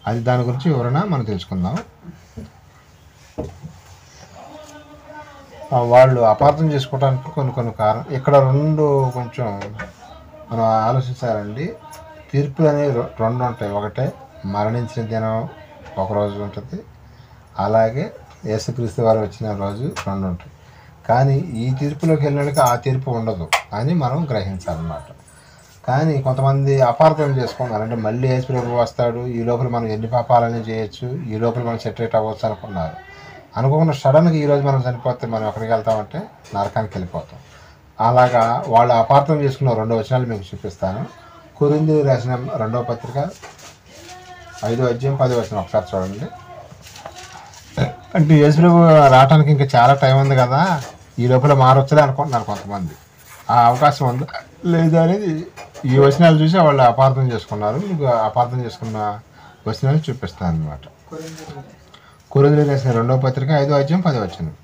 అది దాని గురించి వివరణ మనం తెలుసుకుందాం. వాళ్ళు అపార్థం చేసుకోవడానికి కొన్ని కారణం ఇక్కడ 2 కొంచెం మనం ఆలోచించాలండి. తీర్పులు అనేవి 2 ఉంటాయి. ఒకటే మరణించిన దినం ఒకరోజు ఉంటుంది, అలాగే యేసుక్రీస్తు వారు వచ్చిన రోజు 2 ఉంటాయి. కానీ ఈ తీర్పులోకి వెళ్ళడానికి ఆ తీర్పు ఉండదు అని మనం గ్రహించాలన్నమాట. కానీ కొంతమంది అపార్థం చేసుకున్నారు. అంటే మళ్ళీ యేసు ప్రభు వస్తాడు, ఈ లోపల మనం ఎన్ని పాపాలని చేయొచ్చు, ఈ లోపల మనం సెటరేట్ అవ్వచ్చు అనుకున్నారు. అనుకోకుండా సడన్గా ఈరోజు మనం చనిపోతే మనం ఎక్కడికి వెళ్తామంటే నరకానికి వెళ్ళిపోతాం. అలాగా వాళ్ళు అపార్థం చేసుకున్న 2 వచనాలు మీకు చూపిస్తాను. కొరింథీయులకు రాసిన 2వ పత్రిక 5వ అధ్యాయం 10వ వచనం ఒకసారి చూడండి. అంటే యేసుప్రభు రావడానికి ఇంకా చాలా టైం ఉంది కదా, ఈ లోపల మారొచ్చలే అనుకుంటున్నారు కొంతమంది. ఆ అవకాశం ఉందా లేదా అనేది ఈ వచనాలు చూసి వాళ్ళు అపార్థం చేసుకున్నారు. మీకు అపార్థం చేసుకున్న వచనాలు చూపిస్తాను అనమాట. కొరింథీయులకు రాసిన 2వ పత్రిక 5వ అధ్యాయం 10వ వచనం.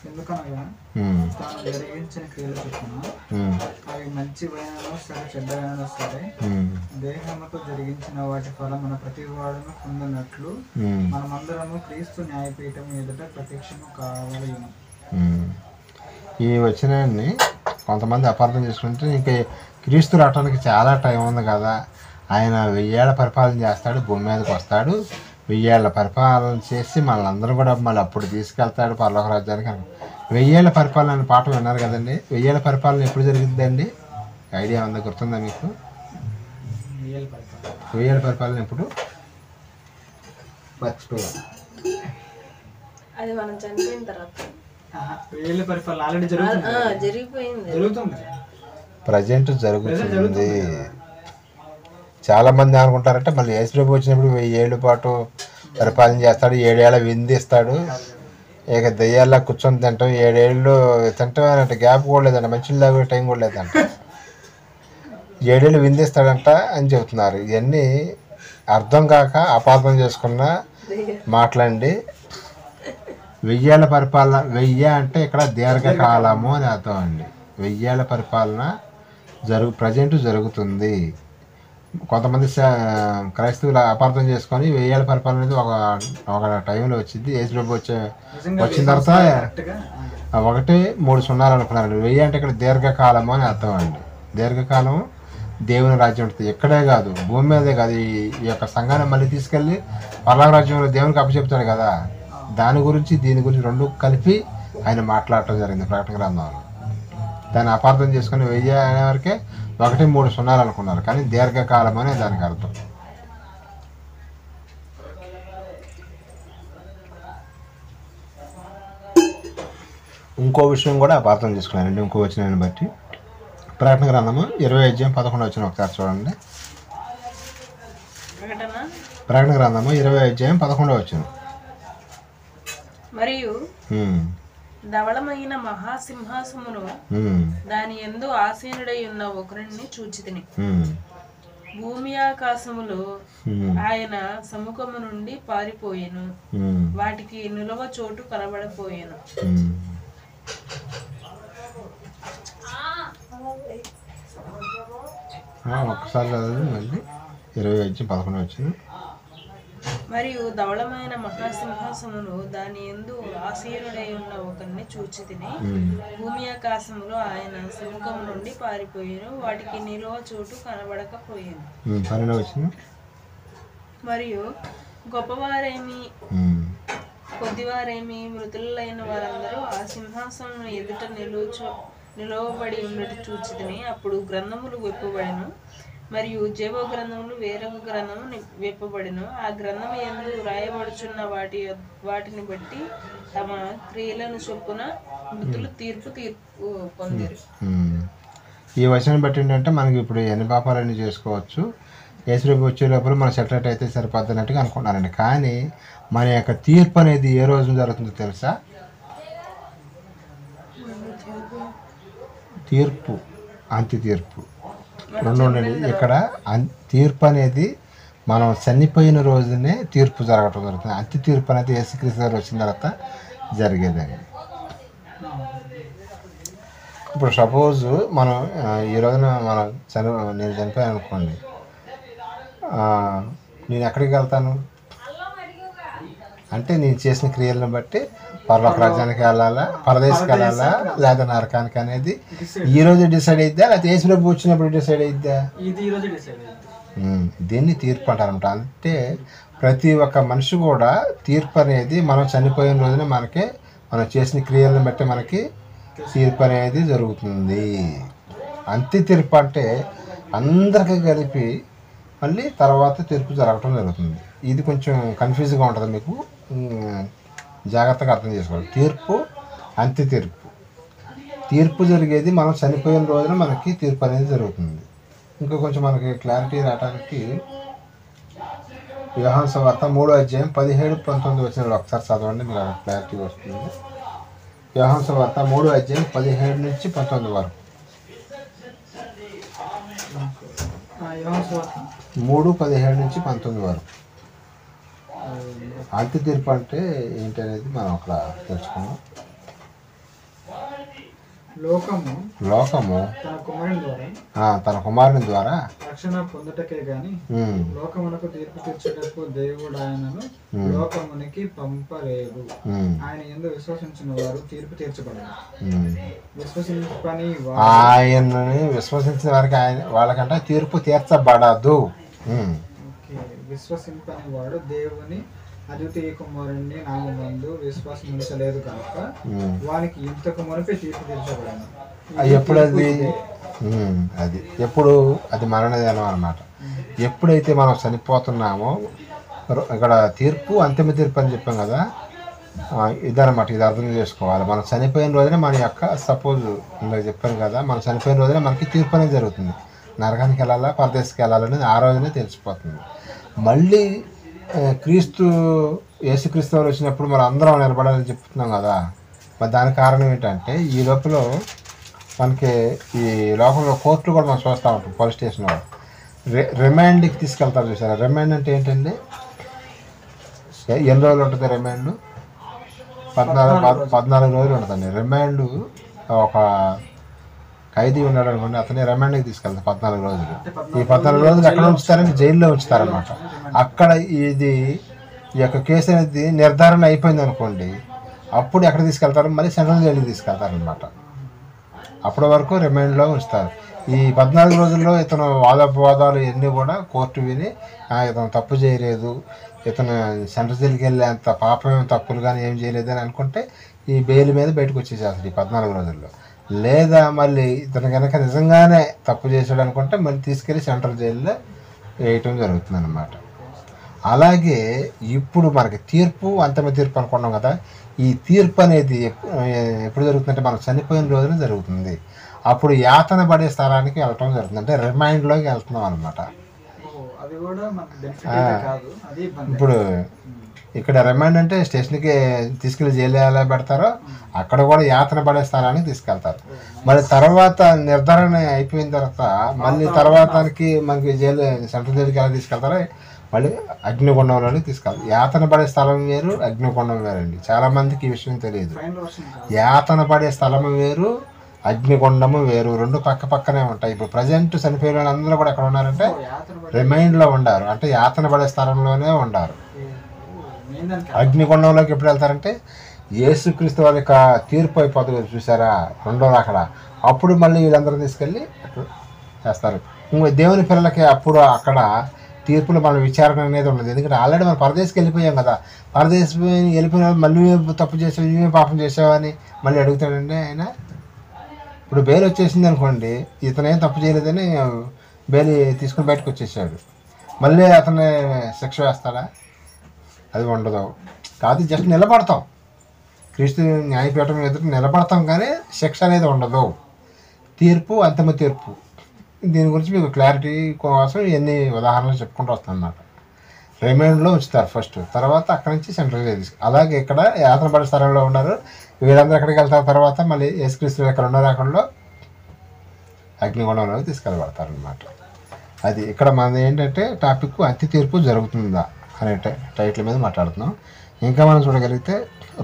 ఎందుకనగా తాను జరిగించిన క్రియలు చొప్పున అవి మంచివైనను సరే చెడ్డవైనను సరే దేహముతో జరిగించిన వాటి ఫలమున ప్రతి వాడును పొందినట్లు మనమందరము క్రీస్తు న్యాయపీఠం ఎదుట ప్రత్యక్షము కావాలి. ఈ వచనాన్ని కొంతమంది అపార్థం చేసుకుంటే ఇంకా క్రీస్తు రావడానికి చాలా టైం ఉంది కదా, ఆయన 1000 ఏళ్ల పరిపాలన చేస్తాడు, భూమి మీదకి వస్తాడు, 1000 ఏళ్ల పరిపాలన చేసి మనల్ని అందరూ కూడా మళ్ళీ అప్పుడు తీసుకెళ్తాడు పరలోక రాజ్యానికి. 1000 ఏళ్ల పరిపాలన అనే పాఠం విన్నారు కదండి. 1000 ఏళ్ల పరిపాలన ఎప్పుడు జరిగిందండి? ఐడియా ఉందా, గుర్తుందా మీకు? 1000 ఏళ్ల పరిపాలన ఎప్పుడు మర్చిపోయాను. అది మనం చనిపోయిన తర్వాత 1000 ఏళ్ళ పరిపాలన ఆల్రెడీ జరుగుతుంది. ప్రజెంట్ జరుగుతుంది. చాలామంది అనుకుంటారంటే మళ్ళీ యేసుప్రభు వచ్చినప్పుడు 1000 ఏళ్ళ పాటు పరిపాలన చేస్తాడు, 7 ఏళ్ళ విందిస్తాడు, ఇక దెయ్యాల్లో కూర్చొని తింటాం, 7 ఏళ్ళు తింటామేనంటే గ్యాప్ కూడా లేదంట, మంచి లాగే టైం కూడా లేదంట, 7 ఏళ్ళు విందిస్తాడంట అని చెబుతున్నారు. ఇవన్నీ అర్థం కాక అపార్థం చేసుకున్న మాట్లాడి 1000 ఏళ్ళ పరిపాలన, 1000 అంటే ఇక్కడ దీర్ఘకాలము అని అర్థం అండి. 1000 ఏళ్ళ పరిపాలన ప్రజెంట్ జరుగుతుంది. కొంతమంది క్రైస్తవులు అపార్థం చేసుకొని 1000 ఏళ్ళ పరిపాలన అనేది ఒక టైంలో వచ్చింది. యేసుప్రభు వచ్చిన తర్వాత 1 3 సున్నాలు అనుకున్నారండి. 1000 అంటే ఇక్కడ దీర్ఘకాలము అని అర్థం అండి. దీర్ఘకాలం దేవుని రాజ్యం ఉంటుంది. ఎక్కడే కాదు, భూమి మీదే కాదు. ఈ యొక్క సంఘాన్ని మళ్ళీ తీసుకెళ్ళి పరలోక రాజ్యంలో దేవునికి అప్పచెప్తాడు కదా, దాని గురించి దీని గురించి రెండు కలిపి ఆయన మాట్లాడటం జరిగింది ప్రకటన గ్రంథంలో. దాన్ని అపార్థం చేసుకుని 1000 అనే వరకే 1 3 సున్నాలు అనుకున్నారు, కానీ దీర్ఘకాలం అనే దానికి అర్థం. ఇంకో విషయం కూడా అపార్థం చేసుకున్నారండి. ఇంకో వచనాన్ని బట్టి ప్రకటన గ్రంథము 20 అధ్యాయం 11 వచనం ఒకసారి చూడండి. ప్రకటన గ్రంథము 20 అధ్యాయం 11 వచనం. మరియు ధవళమైన మహాసింహాసమును దాని యందు ఆసీనుడై ఉన్న ఒకరిని చూచితిని. భూమి ఆకాశములు ఆయన సముఖము నుండి పారిపోయెను, వాటికి నిలువ చోటు కనబడపోయెను. ఒకసారి మళ్ళీ 20 అధ్యాయం 11 వచ్చింది. మరియు ధవళమైన మహాసింహాసమును దాని యందు ఆసీనుడై ఉన్న ఒకరిని చూచితిని. భూమి ఆకాశములు ఆయన సముఖం నుండి పారిపోయాను, వాటికి నిలువ చోటు కనబడకపోయాను. మరియు గొప్పవారేమి కొద్దివారేమి మృతులైన వారందరూ ఆ సింహాసనం ఎదుట నిలువబడి ఉన్నట్టు చూచితిని. అప్పుడు గ్రంథములు విప్పబడెను, మరియు జీవ గ్రంథములు వేరొక గ్రంథము విప్పబడెను. ఆ గ్రంథము యందు రాయబడుచున్న వాటిని బట్టి తమ క్రియలను చొప్పున మృతులు తీర్పు పొందారు. ఈ వచనం బట్టి ఏంటంటే మనకి ఇప్పుడు ఎన్ని పాపాలన్నీ చేసుకోవచ్చు, యేసుప్రభు వచ్చే లోపల మనం సెటరేట్ అయితే సరిపోతున్నట్టుగా అనుకుంటున్నారండి. కానీ మన యొక్క తీర్పు అనేది ఏ రోజు జరుగుతుందో తెలుసా? తీర్పు, అంత్య తీర్పు రెండు ఉండండి. ఇక్కడ తీర్పు అనేది మనం చనిపోయిన రోజునే తీర్పు జరగటం జరుగుతుంది. అంత్య తీర్పు అనేది యేసుక్రీస్తు గారు వచ్చిన తర్వాత జరిగేదండి. ఇప్పుడు సపోజ్ మనం ఈ రోజున నేను చనిపోయాను అనుకోండి, నేను ఎక్కడికి వెళ్తాను అంటే నేను చేసిన క్రియలను బట్టి పరలోక రాజ్యానికి వెళ్ళాలా, పరదేశకి వెళ్ళాలా, లేదా నరకానికి అనేది ఈ రోజు డిసైడ్ అయిద్దా, లేకపోతే యేసుప్రభు వచ్చినప్పుడు డిసైడ్ అయిద్దా? దీన్ని తీర్పు అంటారనమాట. అంటే ప్రతి ఒక్క మనిషి కూడా తీర్పు అనేది మనం చనిపోయిన రోజున మనకి మనం చేసిన క్రియలను బట్టి మనకి తీర్పు అనేది జరుగుతుంది. అంత్య తీర్పు అంటే అందరికీ కలిపి మళ్ళీ తర్వాత తీర్పు జరగటం జరుగుతుంది. ఇది కొంచెం కన్ఫ్యూజ్గా ఉంటుంది, మీకు జాగ్రత్తగా అర్థం చేసుకోవాలి. తీర్పు, అంత్య తీర్పు. తీర్పు జరిగేది మనం చనిపోయిన రోజున మనకి తీర్పు అనేది జరుగుతుంది. ఇంకా కొంచెం మనకి క్లారిటీ రావడానికి యోహాను సువార్త 3:17-19 వచనాలు ఒకసారి చదవండి, మీకు క్లారిటీ వస్తుంది. యోహాను సువార్త 3:17-19 వరకు. యోహాను సువార్త 3:17-19 వరకు. అంత్య తీర్పు అంటే ఏంటి అనేది మనం అక్కడ తెలుసుకున్నాం. లోకము తన కుమారుని ద్వారా తన కుమారుని ద్వారా రక్షణ పొందుటకే గాని లోకమునకు తీర్పు తీర్చుటకు దేవుడు ఆయనను లోకమునికి పంపలేదు. ఆయన యందు విశ్వసించిన వారు తీర్పు తీర్చబడరు. విశ్వసింపని ఆయనని విశ్వసించిన వారికి వాళ్ళకంటే తీర్పు తీర్చబడదు. విశ్వసింపని వాడు దేవుని అద్వితీయ కుమారుని నామందు విశ్వాసం ఉంచలేదు కనుక వానికి ఇంతకు మునిపే తీర్పు తీర్చబడను. ఎప్పుడు అది ఎప్పుడు అది మరణదినం అన్నమాట. ఎప్పుడైతే మనం చనిపోతున్నామో ఇక్కడ తీర్పు అంతిమ తీర్పు అని చెప్పాం కదా, ఇదన్నమాట. ఇది అర్థం చేసుకోవాలి. మనం చనిపోయిన రోజునే మన యొక్క సపోజ్ ఇందాక చెప్పాను కదా, మనం చనిపోయిన రోజునే మనకి తీర్పు అనేది జరుగుతుంది. నరకానికి వెళ్ళాలా పరదేశకి వెళ్ళాలనేది ఆ రోజునే తెలిసిపోతుంది. మళ్ళీ యేసుక్రీస్తు వారు వచ్చినప్పుడు మనం అందరం నిలబడాలని చెప్తున్నాం కదా. మరి దానికి కారణం ఏంటంటే ఈ లోపల మనకి ఈ లోకంలో కోర్టులు కూడా మనం చూస్తూ ఉంటాం. పోలీస్ స్టేషన్లో రిమాండ్కి తీసుకెళ్తారు చూసారా. రిమాండ్ అంటే ఏంటండి? ఎన్ని రోజులు ఉంటుంది రిమాండ్? 14 రోజులు ఉంటుందండి రిమాండ్. ఒక ఖైదీ ఉన్నాడు అనుకోండి, అతని రిమాండ్కి తీసుకెళ్తారు 14 రోజులు. ఈ 14 రోజులు ఎక్కడ ఉంచుతారంటే జైల్లో ఉంచుతారనమాట. అక్కడ ఈ యొక్క కేసు అనేది నిర్ధారణ అయిపోయింది అనుకోండి, అప్పుడు ఎక్కడ తీసుకెళ్తారు? మళ్ళీ సెంట్రల్ జైలుకి తీసుకెళ్తారనమాట. అప్పటి వరకు రిమాండ్లో ఉంచుతారు. ఈ 14 రోజుల్లో ఇతను వాదోపవాదాలు ఇవన్నీ కూడా కోర్టు విని ఇతను తప్పు చేయలేదు, ఇతను సెంట్రల్ జైలుకి వెళ్ళే అంత పాపం తప్పులు కానీ ఏం చేయలేదు అని అనుకుంటే ఈ బెయిల్ మీద బయటకు వచ్చేసేస్తుంది ఈ 14 రోజుల్లో. లేదా మళ్ళీ ఇతను కనుక నిజంగానే తప్పు చేశాడు అనుకుంటే మళ్ళీ తీసుకెళ్ళి సెంట్రల్ జైల్లో వేయటం జరుగుతుంది అన్నమాట. అలాగే ఇప్పుడు మనకి తీర్పు అంతిమ తీర్పు అనుకున్నాం కదా. ఈ తీర్పు అనేది ఎప్పుడు జరుగుతుందంటే మనం చనిపోయిన రోజున జరుగుతుంది. అప్పుడు యాతన పడే స్థలానికి వెళ్ళటం జరుగుతుంది, అంటే రిమైండ్లోకి వెళ్తున్నాం అనమాట. ఇప్పుడు ఇక్కడ రిమైండ్ అంటే స్టేషన్కి తీసుకెళ్ళి జైలు ఎలా పెడతారో అక్కడ కూడా యాతన పడే స్థలానికి తీసుకెళ్తారు. మరి తర్వాత నిర్ధారణ అయిపోయిన తర్వాత మళ్ళీ తర్వాతకి మనకి జైలు సెంట్రల్ జైలుకి ఎలా తీసుకెళ్తారో మళ్ళీ అగ్నిగుండంలోకి తీసుకెళ్తారు. యాతన పడే స్థలం వేరు, అగ్నిగుండం వేరండి. చాలామందికి ఈ విషయం తెలియదు. యాతన పడే స్థలం వేరు, అగ్నిగుండము వేరు, రెండు పక్క పక్కనే ఉంటాయి. ఇప్పుడు ప్రజెంట్ చనిపోయిన వాళ్ళందరూ కూడా ఎక్కడ ఉన్నారంటే రిమైండ్లో ఉండారు, అంటే యాతన పడే స్థలంలోనే ఉండారు. అగ్నిగుండంలోకి ఎప్పుడు వెళ్తారంటే యేసుక్రీస్తు వారి యొక్క తీర్పు అయిపోతుంది చూసారా, రెండో అక్కడ. అప్పుడు మళ్ళీ వీళ్ళందరూ తీసుకెళ్ళి చేస్తారు. దేవుని పిల్లలకి అప్పుడు అక్కడ తీర్పులో మన విచారణ అనేది ఉండదు. ఎందుకంటే ఆల్రెడీ మనం పరదేశకి వెళ్ళిపోయాం కదా. పరదేశం వెళ్ళిపోయిన మళ్ళీ తప్పు చేసావు, ఇవే పాపం చేసావని మళ్ళీ అడుగుతాడండి ఆయన. ఇప్పుడు బెయిల్ వచ్చేసింది అనుకోండి, ఇతనేం తప్పు చేయలేదని బెయిల్ తీసుకుని బయటకు వచ్చేసాడు, మళ్ళీ అతన్ని శిక్ష వేస్తాడా? అది ఉండదు. కాదు, జస్ట్ నిలబడతాం, క్రీస్తు న్యాయపీఠం ఎదురు నిలబడతాం, కానీ శిక్ష అనేది ఉండదు. తీర్పు అంతిమ తీర్పు. దీని గురించి మీకు క్లారిటీ కోసం ఎన్ని ఉదాహరణలు చెప్పుకుంటూ వస్తాను అన్నమాట. రిమైండ్లో ఉంచుతారు ఫస్ట్, తర్వాత అక్కడి నుంచి సెంట్రల్ జైలు. అలాగే ఇక్కడ యాతన పడే స్థలంలో ఉన్నారు వీళ్ళందరూ ఎక్కడికి వెళ్తారు, తర్వాత మళ్ళీ యేసుక్రీస్తు ఎక్కడ ఉన్నారో అక్కడలో అగ్నిగుండంలో తీసుకెళ్ళబడతారు అన్నమాట. అది ఇక్కడ మన ఏంటంటే టాపిక్ అంత్య తీర్పు జరుగుతుందా అనే టైటిల్ మీద మాట్లాడుతున్నాం. ఇంకా మనం చూడగలిగితే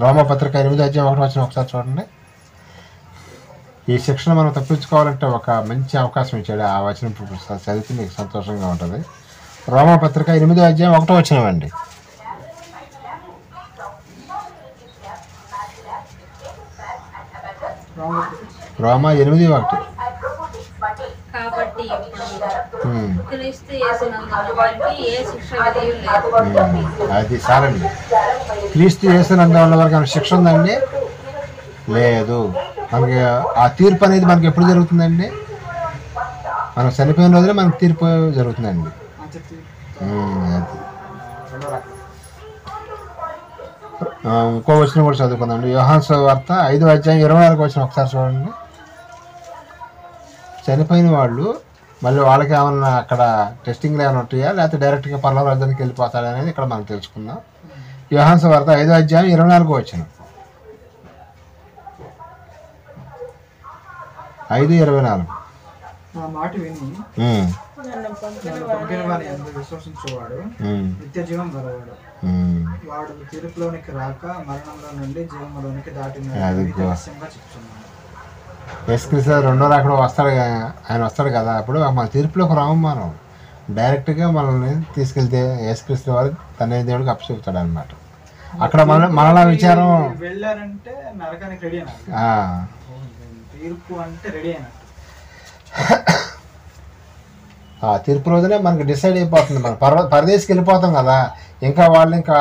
రోమపత్రిక 8:1 ఒకసారి చూడండి. ఈ శిక్షణ మనం తప్పించుకోవాలంటే ఒక మంచి అవకాశం ఇచ్చాడు. ఆ వచనం చదివితే మీకు సంతోషంగా ఉంటుంది. రోమపత్రిక 8:1 అండి. రోమా 8:1. కాబట్టి క్రీస్తు యేసునందు వారికి ఏ శిక్ష విధియు లేదు. అది సారండి. క్రీస్తు యేసునందు ఉన్న వారికి శిక్ష ఉందండి? లేదు. మనకి ఆ తీర్పు అనేది మనకి ఎప్పుడు జరుగుతుందండి? మనం చనిపోయిన రోజున మనకి తీర్పు జరుగుతుందండి. ఇంకో వచనం కూడా చదువుకుందామండి. యోహాను సువార్త 5:24 ఒకసారి చూడండి. చనిపోయిన వాళ్ళు మళ్ళీ వాళ్ళకి ఏమన్నా అక్కడ టెస్టింగ్లు ఏమైనా ఉంటాయా, లేకపోతే డైరెక్ట్గా పర్లోక రాజ్యానికి వెళ్ళిపోతాడనేది ఇక్కడ మనం తెలుసుకుందాం. యోహాను సువార్త 5వ అధ్యాయం 24వ వచనం. 5:24. నా మాట విని నన్ను పంపిన నన్ను పంపిన వారి యందు విశ్వసించువాడు నిత్య జీవం గలవాడు. వాడు తీర్పులోనికి రాక మరణంలో నుండి జీవములోనికి దాటినాడు చెప్తున్నాడు. యేసుక్రీస్తు రెండో రాకడ వస్తాడు, ఆయన వస్తాడు కదా. అప్పుడు మన తీర్పులోకి రాము, మనం డైరెక్ట్గా మనల్ని తీసుకెళ్తే యేసుక్రీస్తు వారు తన దేవుడికి అప్పచెప్తాడు అనమాట. అక్కడ మనలా విచారం వెళ్ళారంటే నరకానికి రెడీ అయినా, తీర్పు అంటే రెడీ అయినా. ఆ తీర్పు రోజునే మనకి డిసైడ్ అయిపోతుంది. మనం పరదేశికి వెళ్ళిపోతాం కదా, ఇంకా వాళ్ళు ఇంకా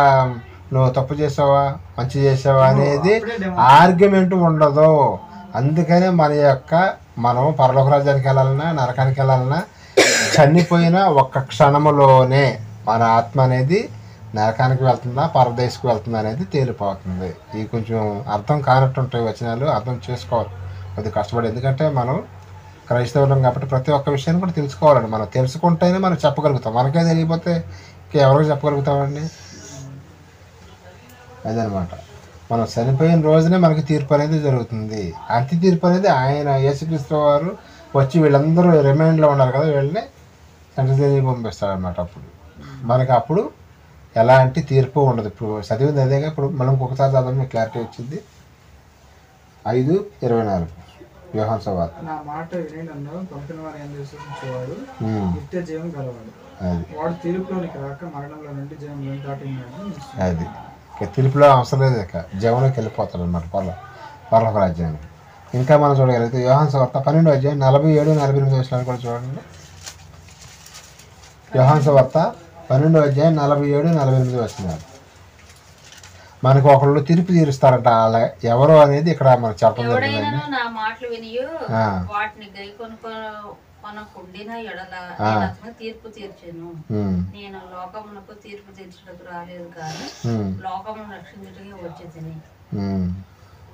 నువ్వు తప్పు చేసావా మంచి చేసావా అనేది ఆర్గ్యుమెంట్ ఉండదు. అందుకనే మనం పరలోక రాజ్యానికి వెళ్ళాలన్నా నరకానికి వెళ్ళాలన్నా చనిపోయిన ఒక్క క్షణములోనే మన ఆత్మ అనేది నరకానికి వెళ్తుందా పరదేశకు వెళ్తుందా అనేది తేలిపోతుంది. ఇది కొంచెం అర్థం కానట్టు ఉంటాయి వచనాలు, అర్థం చేసుకోవాలి కొద్దిగా కష్టపడి. ఎందుకంటే మనం క్రైస్తవులం కాబట్టి ప్రతి ఒక్క విషయాన్ని కూడా తెలుసుకోవాలండి. మనం తెలుసుకుంటేనే మనం చెప్పగలుగుతాం. మనకే తెలియకపోతే ఎవరికి చెప్పగలుగుతామండి? అదనమాట. మనం చనిపోయిన రోజునే మనకి తీర్పు అనేది జరుగుతుంది. అంత్య తీర్పు అనేది ఆయన యేసుక్రీస్తు వారు వచ్చి వీళ్ళందరూ రిమైండ్లో ఉన్నారు కదా, వీళ్ళని తండ్రి పంపిస్తాడనమాట. అప్పుడు ఎలాంటి తీర్పు ఉండదు. ఇప్పుడు చదివింది అదేగా, ఇప్పుడు మనం ఇంకొకసారి చదవడం క్లారిటీ వచ్చింది. 5:24 యోహాను సువార్త. నా మాట విని నన్ను పంపిన వారి యందు విశ్వసించేవాడు నిత్య జీవం గలవాడు. వాడు తీర్పులోనికి రాక మరణంలో నుండి జీవంలోకి దాటినాడు. అది తీర్పులో అవసరం లేదు, ఇక జీవంలోకి వెళ్ళిపోతాడు అనమాట పరలోక రాజ్యాన్ని. ఇంకా మనం చూడగలిగితే యోహాను సువార్త 12వ అధ్యాయం 47-48 వచనాలు కూడా చూడండి. యోహాను సువార్త 12వ అధ్యాయం 47-48 వచనాలు. మనకు ఒకళ్ళు తీర్పు తీరుస్తారంట, అలా ఎవరు అనేది ఇక్కడ మనకు చెప్పడం జరిగిందండి. నా మాటలు వినియు వాటిని గైకొనుకొనకుండిన ఎడల నేను తీర్పు తీర్చెను. నేను లోకమునకు తీర్పు తీర్చడానికి రాలేదు కానీ లోకమును రక్షించడానికి వచ్చేది.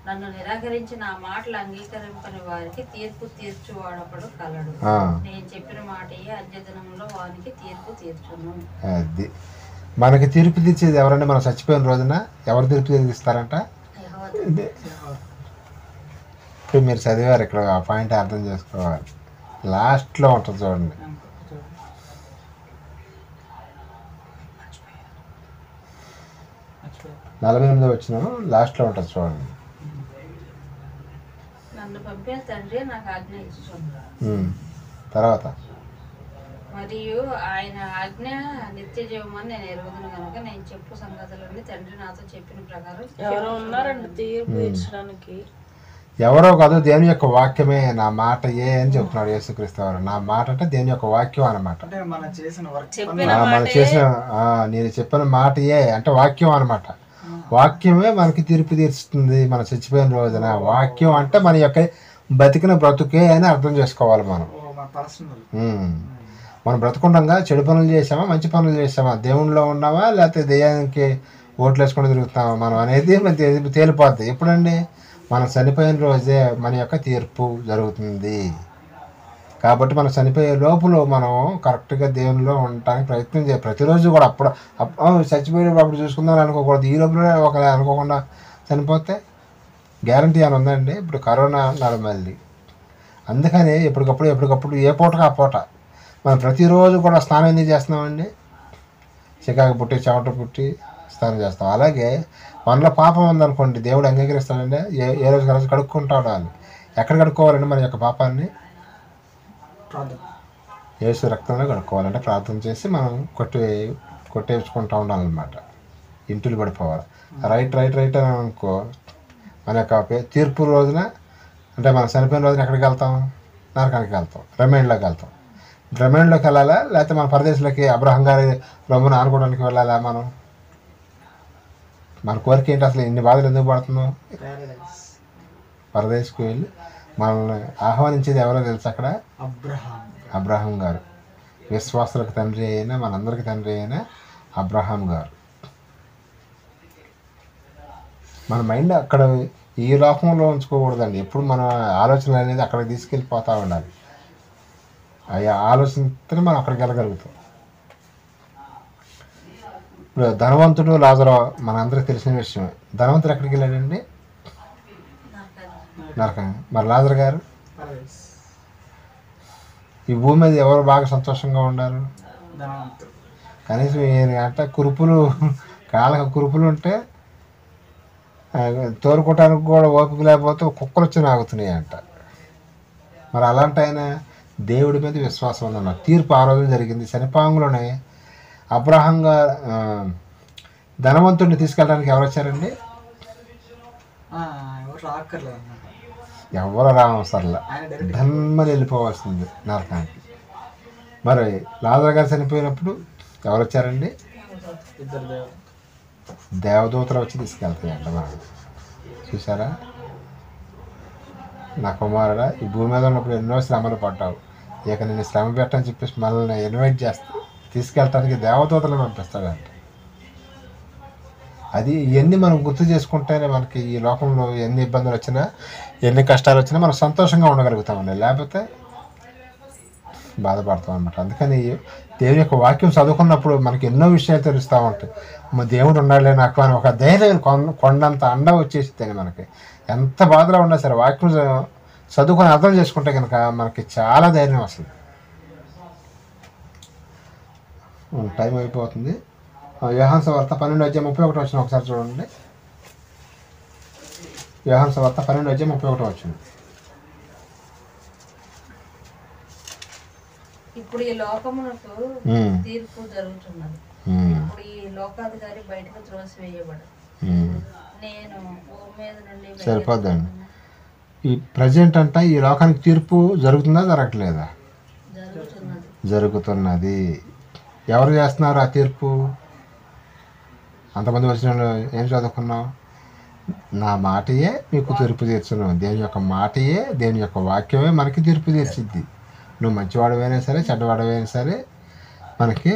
నన్ను నిరాకరించి నా మాటలు అంగీకరింపని వారికి తీర్పు తీర్చువాడప్పుడు కలడు. నేను చెప్పిన మాటయే అన్యదినంలో వారికి తీర్పు తీర్చును. అది మనకి తీర్పు తీర్చేది ఎవరంటే మనం చచ్చిపోయిన రోజున ఎవరు తీర్పు తీర్పిస్తారంట? ఇప్పుడు మీరు చదివారు, ఇక్కడ ఆ పాయింట్ అర్థం చేసుకోవాలి. లాస్ట్లో ఉంటుంది చూడండి. నలభై 48 వచ్చిన లాస్ట్లో ఉంటుంది చూడండి. నన్ను పంపిన తండ్రి నాకు ఆజ్ఞ ఇచ్చుచున్నాడు. తర్వాత మరియు ఆయన ఆజ్ఞ నిత్య జీవమని నేను ఎరుగుదును కనుక నేను చెప్పు సంగతులన్నీ తండ్రి నాతో చెప్పిన ప్రకారం ఎవరో ఉన్నారండి తీర్పు తీర్చడానికి. ఎవరో కాదు, దేవుని యొక్క వాక్యమే. నా మాట ఏ అని చెప్తున్నాడు యేసుక్రీస్తు వారు. నా మాట అంటే దేవుని యొక్క వాక్యం అనమాట. మనం చేసిన నేను చెప్పిన మాట ఏ అంటే వాక్యం అనమాట. వాక్యమే మనకి తీర్పు తీరుస్తుంది మన చచ్చిపోయిన రోజున. వాక్యం అంటే మన యొక్క బతికిన బ్రతుకే అని అర్థం చేసుకోవాలి మనం. మనం బ్రతుకుండగా చెడు పనులు చేసామా మంచి పనులు చేసామా, దేవునిలో ఉన్నామా లేకపోతే దెయ్యానికి ఓట్లు వేసుకొని తిరుగుతామా మనం అనేది మనకి తేలిపోద్ది. ఎప్పుడండి? మనం చనిపోయిన రోజే మన యొక్క తీర్పు జరుగుతుంది. కాబట్టి మనం చనిపోయే లోపల మనం కరెక్ట్గా దేవునిలో ఉండటానికి ప్రయత్నం చేయాలి ప్రతిరోజు కూడా. అప్పుడు చచ్చిపోయేటప్పుడు చూసుకుందాం అనుకోకూడదు. ఈ లోపల ఒకవేళ అనుకోకుండా చనిపోతే గ్యారంటీ అని ఉందండి. ఇప్పుడు కరోనా అన్నారు మళ్ళీ, అందుకని ఎప్పటికప్పుడు ఏ పూటకు ఆ పూట మనం ప్రతిరోజు కూడా స్నానం ఎందుకు చేస్తున్నామండి? చికాకు పుట్టి చెమట పుట్టి స్నానం చేస్తాం. అలాగే మనలో పాపం ఉందనుకోండి, దేవుడు అంగీకరిస్తాడండి. ఏ రోజు రోజు కడుక్కుంటా ఉండాలి. ఎక్కడ కడుక్కోవాలండి మన యొక్క పాపాన్ని? యేసు రక్తంలో కడుక్కోవాలంటే ప్రార్థన చేసి మనం కొట్టేసుకుంటూ ఉండాలన్నమాట. ఇంటిలు పడిపోవాలి. రైట్ అని అనుకో, మన యొక్క తీర్పు రోజున అంటే మనం చనిపోయిన రోజున ఎక్కడికి వెళ్తాం? నరకానికి వెళ్తాం, రిమైండ్లోకి వెళ్తాం. రిమైండ్లోకి వెళ్ళాలా లేకపోతే మన పరదేశంలోకి అబ్రహం గారి రొమ్మును ఆనుకోవడానికి వెళ్ళాలా? మన కోరిక ఏంటి? అసలు ఇన్ని బాధలు ఎందుకు పడుతున్నాం? పరదేశకు వెళ్ళి మనల్ని ఆహ్వానించేది ఎవరో తెలుసు? అక్కడ అబ్రహాం గారు. విశ్వాసులకు తండ్రి అయిన మనందరికి తండ్రి అయిన అబ్రహాం గారు. మన మైండ్ అక్కడ ఈ లోకంలో ఉంచుకోకూడదండి. ఎప్పుడు మన ఆలోచనలు అనేది అక్కడికి తీసుకెళ్ళిపోతూ ఉండాలి. అవి ఆలోచనతో మనం అక్కడికి వెళ్ళగలుగుతాం. ఇప్పుడు ధనవంతుడు లాజరు మనందరికీ తెలిసిన విషయం. ధనవంతుడు ఎక్కడికి వెళ్ళాడండి? నరకం. మరి లాజరు గారు ఈ భూమి మీద ఎవరు బాగా సంతోషంగా ఉన్నారు? కనీసం అంటే కురుపులు కాళ్ళకు కురుపులు ఉంటే తోలుకోవటానికి కూడా ఓపిక లేకపోతే కుక్కలు వచ్చి నాగుతున్నాయి అంట. మరి అలాంటి ఆయన దేవుడి మీద విశ్వాసం ఉందన్నమాట. తీర్పు ఆ రోజు జరిగింది. శనిపాంగులోనే అబ్రహంగా ధనవంతుడిని తీసుకెళ్ళడానికి ఎవరు వచ్చారండి? ఎవరు రావసరలా, ధన్మని వెళ్ళిపోవాల్సింది నరకానికి. మరి లాజరు గారు చనిపోయినప్పుడు ఎవరు వచ్చారండి? దేవదూతలు వచ్చి తీసుకెళ్తాయంట. మనం చూసారా? నా కుమారుడా, ఈ భూమి మీద ఉన్నప్పుడు ఎన్నో శ్రమలు పడ్డావు, ఇక నేను శ్రమ పెట్టని చెప్పేసి మనల్ని ఇన్వైట్ చేస్తా తీసుకెళ్ళటానికి దేవదూతలు పంపిస్తాడంట. అది ఇవన్నీ మనం గుర్తు చేసుకుంటేనే మనకి ఈ లోకంలో ఎన్ని ఇబ్బందులు వచ్చినా ఎన్ని కష్టాలు వచ్చినా మనం సంతోషంగా ఉండగలుగుతామండి. లేకపోతే బాధపడతాం అన్నమాట. అందుకని దేవుని యొక్క వాక్యం చదువుకున్నప్పుడు మనకి ఎన్నో విషయాలు తెలుస్తూ ఉంటాయి. మా దేవుడు ఉండాలి నాకు అని ఒక ధైర్యం, కొండంత అండ వచ్చేసిద్దని మనకి. ఎంత బాధలో ఉన్నా సరే వాక్యం చదువుకొని అర్థం చేసుకుంటే కనుక మనకి చాలా ధైర్యం వస్తుంది. టైం అయిపోతుంది. యోహాను సువార్త 12:31 ఒకసారి చూడండి. యోహాను సువార్త 12:31. ఇప్పుడు ఈ లోకమునకు తీర్పు జరుగుతున్నది. ఇప్పుడు ఈ లోకాధికారి బయటకు త్రోసివేయబడు. నేను భూమి మీద నుండి సరిపోద్దండి. ఈ ప్రజెంట్ అంట ఈ లోకానికి తీర్పు జరుగుతుందా జరగట్లేదా? జరుగుతున్నది. ఎవరు చేస్తున్నారు ఆ తీర్పు? అంతమంది వచ్చిన ఏం చదువుకున్నావు? నా మాటయే మీకు తీర్పు తీర్చును. దేవుని యొక్క మాటయే, దేవుని యొక్క వాక్యమే మనకి తీర్పు తీర్చిద్ది. నువ్వు మంచివాడవైనా సరే చెడ్డవాడవైనా సరే మనకి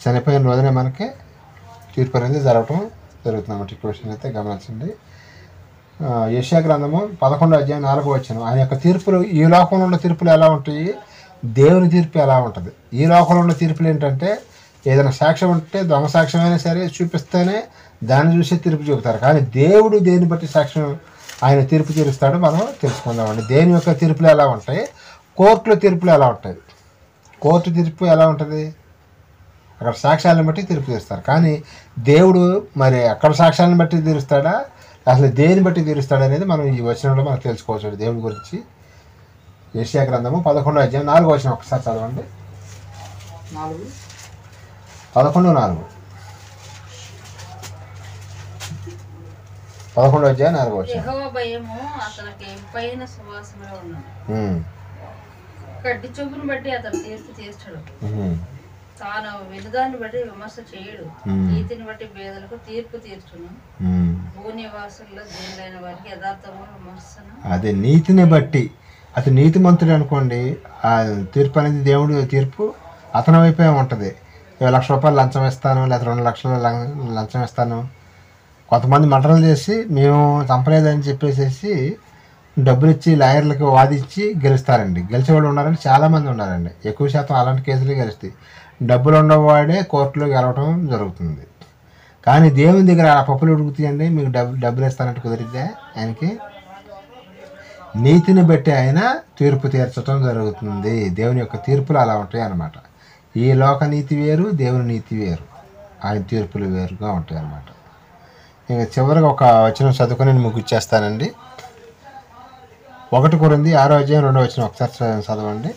చనిపోయిన రోజునే మనకి తీర్పు అనేది జరుగుతుందన్నమాట. ఈ క్వశ్చన్ అయితే గమనించండి. యెషయా గ్రంథము 11:4 ఆయన యొక్క తీర్పులు, ఈ లోకంలో ఉన్న తీర్పులు ఎలా ఉంటాయి, దేవుని తీర్పు ఎలా ఉంటుంది. ఈ లోకంలో ఉన్న తీర్పులు ఏంటంటే ఏదైనా సాక్ష్యం ఉంటే దొంగ సాక్ష్యం అయినా సరే చూపిస్తేనే దాన్ని చూసి తీర్పు చూపుతారు. కానీ దేవుడు దేన్ని బట్టి సాక్ష్యం ఆయన తీర్పు తీరుస్తాడో మనం తెలుసుకుందామండి. దేని యొక్క తీర్పులు ఎలా ఉంటాయి, కోర్టుల తీర్పులు ఎలా ఉంటాయి. కోర్టు తీర్పు ఎలా ఉంటుంది, అక్కడ సాక్ష్యాలను బట్టి తీర్పు తీరుస్తారు. కానీ దేవుడు మరి అక్కడ సాక్ష్యాలను బట్టి తీరుస్తాడా, అసలు దేని బట్టి తీరుస్తాడు అనేది మనం ఈ వచనంలో మనం తెలుసుకోవచ్చు దేవుడి గురించి. యెషయా గ్రంథము 11:4 ఒకసారి చదవండి. 11:4 యెహోవా భయము అతనికి ఇంపైన సువాసనగా ఉన్నది. గడ్డి చూపును బట్టి అతను తీర్పు తీర్చడు. తాను వినుదాన్ని బట్టి విమర్శ చేయడు. నీతిని బట్టి పేదలకు తీర్పు తీర్చును. భూనివాసుల్లో దీనులైన వారికి యథార్థము విమర్శన. అదే నీతిని బట్టి, అతను నీతిమంతుడు అనుకోండి, ఆ తీర్పు అనేది దేవుడు తీర్పు అతని వైపే ఉంటుంది. 1,00,000 రూపాయలు లంచం ఇస్తాను, లేదా 2 లక్షలు లంచం ఇస్తాను. కొంతమంది మటర్లు చేసి మేము చంపలేదని చెప్పేసి డబ్బులు ఇచ్చి లాయర్లకు వాదించి గెలుస్తారండి. గెలిచేవాళ్ళు ఉన్నారండి, చాలామంది ఉన్నారండి. ఎక్కువ శాతం అలాంటి కేసులు గెలుస్తాయి. డబ్బులు ఉన్నవాడే కోర్టులో గెలవడం జరుగుతుంది. కానీ దేవుని దగ్గర ఆ పప్పులు ఉడుకుతాయండి. మీకు డబ్బులు ఇస్తానంటే కుదిరిద్దా? ఆయనకి నీతిని బట్టి ఆయన తీర్పు తీర్చడం జరుగుతుంది. దేవుని యొక్క తీర్పులు అలా ఉంటాయి అన్నమాట. ఈ లోక నీతి వేరు, దేవుని నీతి వేరు, ఆయన తీర్పులు వేరుగా ఉంటాయి అన్నమాట. ఇంకా చివరిగా ఒక వచనం చదువుకొని నేను ముగిచ్చేస్తానండి. 1 కొరింథీ 6:2 ఒకసారి చదవండి.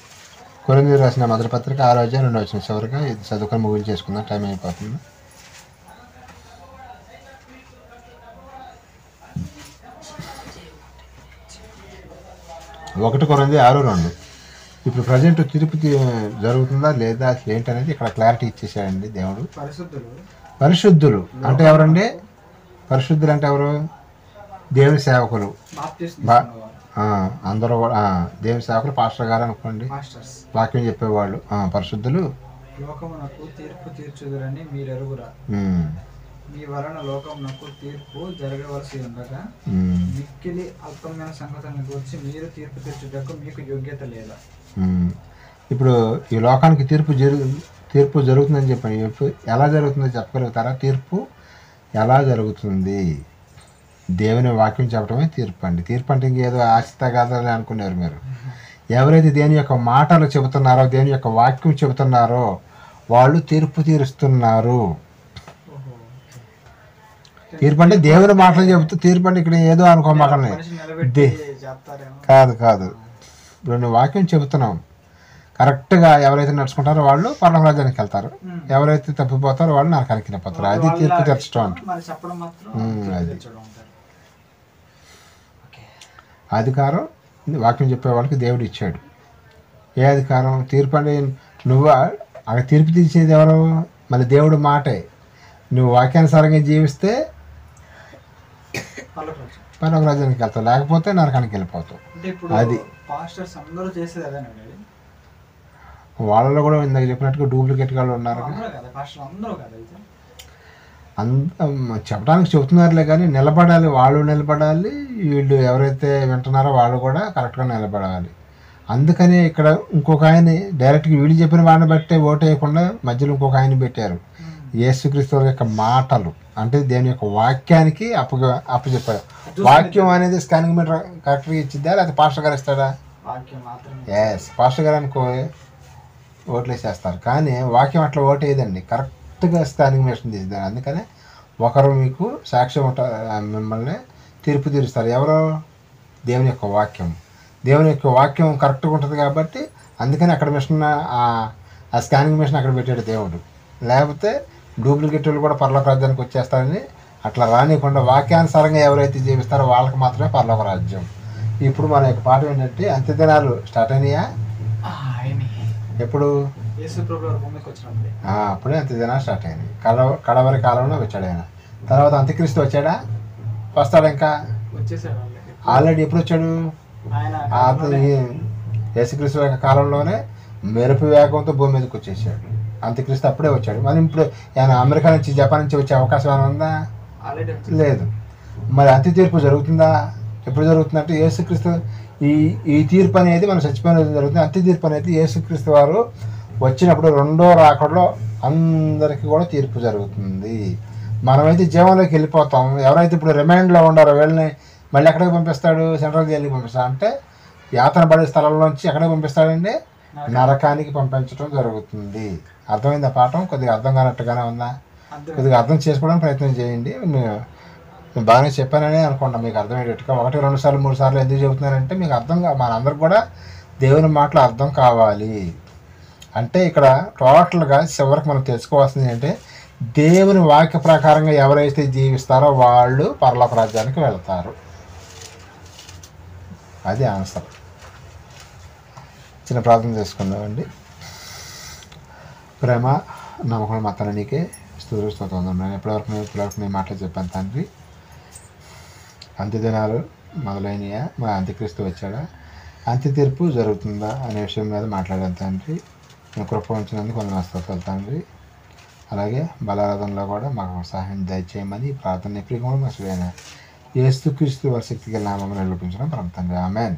కొరింథీ రాసిన మొదటి పత్రిక 6:2 చివరిగా ఇది చదువుకొని ముగించేసుకుందాం, టైం అయిపోతుంది. ఒకటి కొరింథీ 6:2. ఇప్పుడు ప్రజెంట్ తిరుపతి జరుగుతుందా లేదా అసలు ఏంటనేది ఇక్కడ క్లారిటీ ఇచ్చేసాడండి దేవుడు. పరిశుద్ధులు అంటే ఎవరండి? పరిశుద్ధులు అంటే ఎవరు? దేవుని సేవకులు. అందరూ దేవుని సేవకులు, పాస్టర్ గారు అనుకోండి, వాక్యం చెప్పేవాళ్ళు. పరిశుద్ధులు. లోకమునకు తీర్పు తీర్చుదురని మీరెరుగురా, మీ వలన లోకమునకు తీర్పు జరగవలసి ఉండగా మిక్కిలి అల్పమైన సంగతులను గురించి మీరు తీర్పు తీర్చుటకు మీకు యోగ్యత లేదా? ఇప్పుడు ఈ లోకానికి తీర్పు జరుగుతుందని చెప్పండి. ఎలా జరుగుతుందో చెప్పగలుగుతారా? తీర్పు ఎలా జరుగుతుంది? దేవుని వాక్యం చెప్పడమే తీర్పు అండి. తీర్పు అంటే ఇంకేదో ఆశిత కాదని అనుకున్నారు మీరు. ఎవరైతే దేవుని యొక్క మాటలు చెబుతున్నారో, దేవుని యొక్క వాక్యం చెబుతున్నారో వాళ్ళు తీర్పు తీరుస్తున్నారు. తీర్పు అంటే దేవుని మాటలు చెబుతూ, తీర్పు అంటే ఇక్కడ ఏదో అనుకోమాకండి. కాదు. ఇప్పుడు నువ్వు వాక్యం చెబుతున్నాం, కరెక్ట్గా ఎవరైతే నడుచుకుంటారో వాళ్ళు పరలోక రాజ్యానికి వెళ్తారు, ఎవరైతే తప్పిపోతారో వాళ్ళు నరకానికి వెళ్ళిపోతారు. అది తీర్పు తెచ్చడం అంటే. అది అధికారం వాక్యం చెప్పే వాళ్ళకి దేవుడు ఇచ్చాడు. ఏ అధికారం? తీర్పు అంటే నువ్వు అక్కడ తీర్పు తీర్చేది ఎవరు? మళ్ళీ దేవుడు మాటే. నువ్వు వాక్యానుసారంగా జీవిస్తే పరలోక రాజ్యానికి వెళ్తావు, లేకపోతే నరకానికి వెళ్ళిపోతావు. అది వాళ్ళలో కూడా ఇందాక చెప్పినట్టుగా డూప్లికేట్ వాళ్ళు ఉన్నారు. చెప్పడానికి చెబుతున్నారులే కానీ నిలబడాలి, వాళ్ళు నిలబడాలి, వీళ్ళు ఎవరైతే వింటున్నారో వాళ్ళు కూడా కరెక్ట్గా నిలబడాలి. అందుకనే ఇక్కడ ఇంకొక ఆయన డైరెక్ట్గా వీళ్ళు చెప్పిన వాడిని బట్టే ఓటు వేయకుండా మధ్యలో ఇంకొక ఆయన పెట్టారు. యేసుక్రీస్తు యొక్క మాటలు అంటే దేవుని యొక్క వాక్యానికి అప్పచెప్పారు. వాక్యం అనేది స్కానింగ్ మీటర్ కరెక్ట్గా ఇచ్చిద్దా, లేకపోతే పాస్టర్ గారు ఇస్తాడా? పాస్టర్ గారు అనుకో ఓట్లు వేసేస్తారు, కానీ వాక్యం అట్లా ఓటు వేయదండి. కరెక్ట్గా స్కానింగ్ మిషన్ తీసిద్దారు. అందుకనే ఒకరు మీకు సాక్ష్యం మిమ్మల్ని తీర్పు తీరుస్తారు. ఎవరో? దేవుని యొక్క వాక్యం. దేవుని యొక్క వాక్యం కరెక్ట్గా ఉంటుంది కాబట్టి అందుకని అక్కడ మిషన్, ఆ స్కానింగ్ మిషన్ అక్కడ పెట్టాడు దేవుడు. లేకపోతే డూప్లికేట్ వాళ్ళు కూడా పరలోక రాజ్యానికి వచ్చేస్తారని అట్లా రానియకుండా వాక్యానుసారంగా ఎవరైతే జీవిస్తారో వాళ్ళకి మాత్రమే పరలోక రాజ్యం. ఇప్పుడు మన యొక్క పాఠం ఏంటంటే అంత్యదినాలు స్టార్ట్ అయినాయా? ఎప్పుడు? అప్పుడే అంత్యదినాలు స్టార్ట్ అయినాయి. కడవరి కాలంలో వచ్చాడు ఆయన. తర్వాత అంత్యక్రీస్తు వచ్చాడా? వస్తాడు ఇంకా? ఆల్రెడీ ఎప్పుడు వచ్చాడు? యేసుక్రీస్తు యొక్క కాలంలోనే మెరుపు వేగంతో భూమి మీదకి వచ్చేసాడు. అంత్యక్రీస్తు అప్పుడే వచ్చాడు. మరి ఇప్పుడు ఆయన అమెరికా నుంచి, జపాన్ నుంచి వచ్చే అవకాశం ఏమైనా ఉందా? లేదు. మరి అంత్య తీర్పు జరుగుతుందా? ఎప్పుడు జరుగుతుందంటే యేసుక్రీస్తు ఈ తీర్పు అనేది మనం చచ్చిపోయిన జరుగుతుంది. అంత్య తీర్పు అనేది యేసుక్రీస్తు వారు వచ్చినప్పుడు రెండో రాకడలో అందరికీ కూడా తీర్పు జరుగుతుంది. మనమైతే జీవంలోకి వెళ్ళిపోతాం. ఎవరైతే ఇప్పుడు రిమైండ్లో ఉన్నారో వీళ్ళని మళ్ళీ ఎక్కడికి పంపిస్తాడు? సెంట్రల్ జైలుకి పంపిస్తాడు. అంటే యాతన పడే స్థలంలోంచి ఎక్కడికి పంపిస్తాడండి? నరకానికి పంపించడం జరుగుతుంది. అర్థమైందా పాఠం? కొద్దిగా అర్థం కానట్టుగానే ఉందా? కొద్దిగా అర్థం చేసుకోవడానికి ప్రయత్నం చేయండి. నేను బాగానే చెప్పానని అనుకుంటా మీకు అర్థమయ్యేటట్టుగా. 1, 2 సార్లు 3 సార్లు ఎందుకు చెబుతున్నానంటే మీకు అర్థం మనందరికి కూడా దేవుని మాటలు అర్థం కావాలి. అంటే ఇక్కడ టోటల్గా చివరికి మనం తెలుసుకోవాల్సింది ఏంటంటే దేవుని వాక్య ప్రకారంగా ఎవరైతే జీవిస్తారో వాళ్ళు పరలోక రాజ్యానికి వెళ్తారు. అది ఆన్సర్. చిన్న ప్రార్థన చేసుకుందామండి. ప్రేమ నమ్మకం మాత్రం నీకే స్తోత్రం. నేను ఎప్పటివరకు నేను మాటలు చెప్పాను తండ్రి. అంత్యదినాలు మొదలైనయా? మా అంత్యక్రీస్తు వచ్చాడా? అంత్య తీర్పు జరుగుతుందా అనే విషయం మీద మాట్లాడాను తండ్రి. నేను కృప ఉంచినందుకు వందనాలు స్తోత్రాలు తండ్రి. అలాగే బలారాధనలో కూడా మాకు సహాయం దయచేయమని ప్రార్థన ప్రియమైన యేసుక్రీస్తు వారి శక్తికి నామమున నిరూపించడం తండ్రి. ఆమేన్.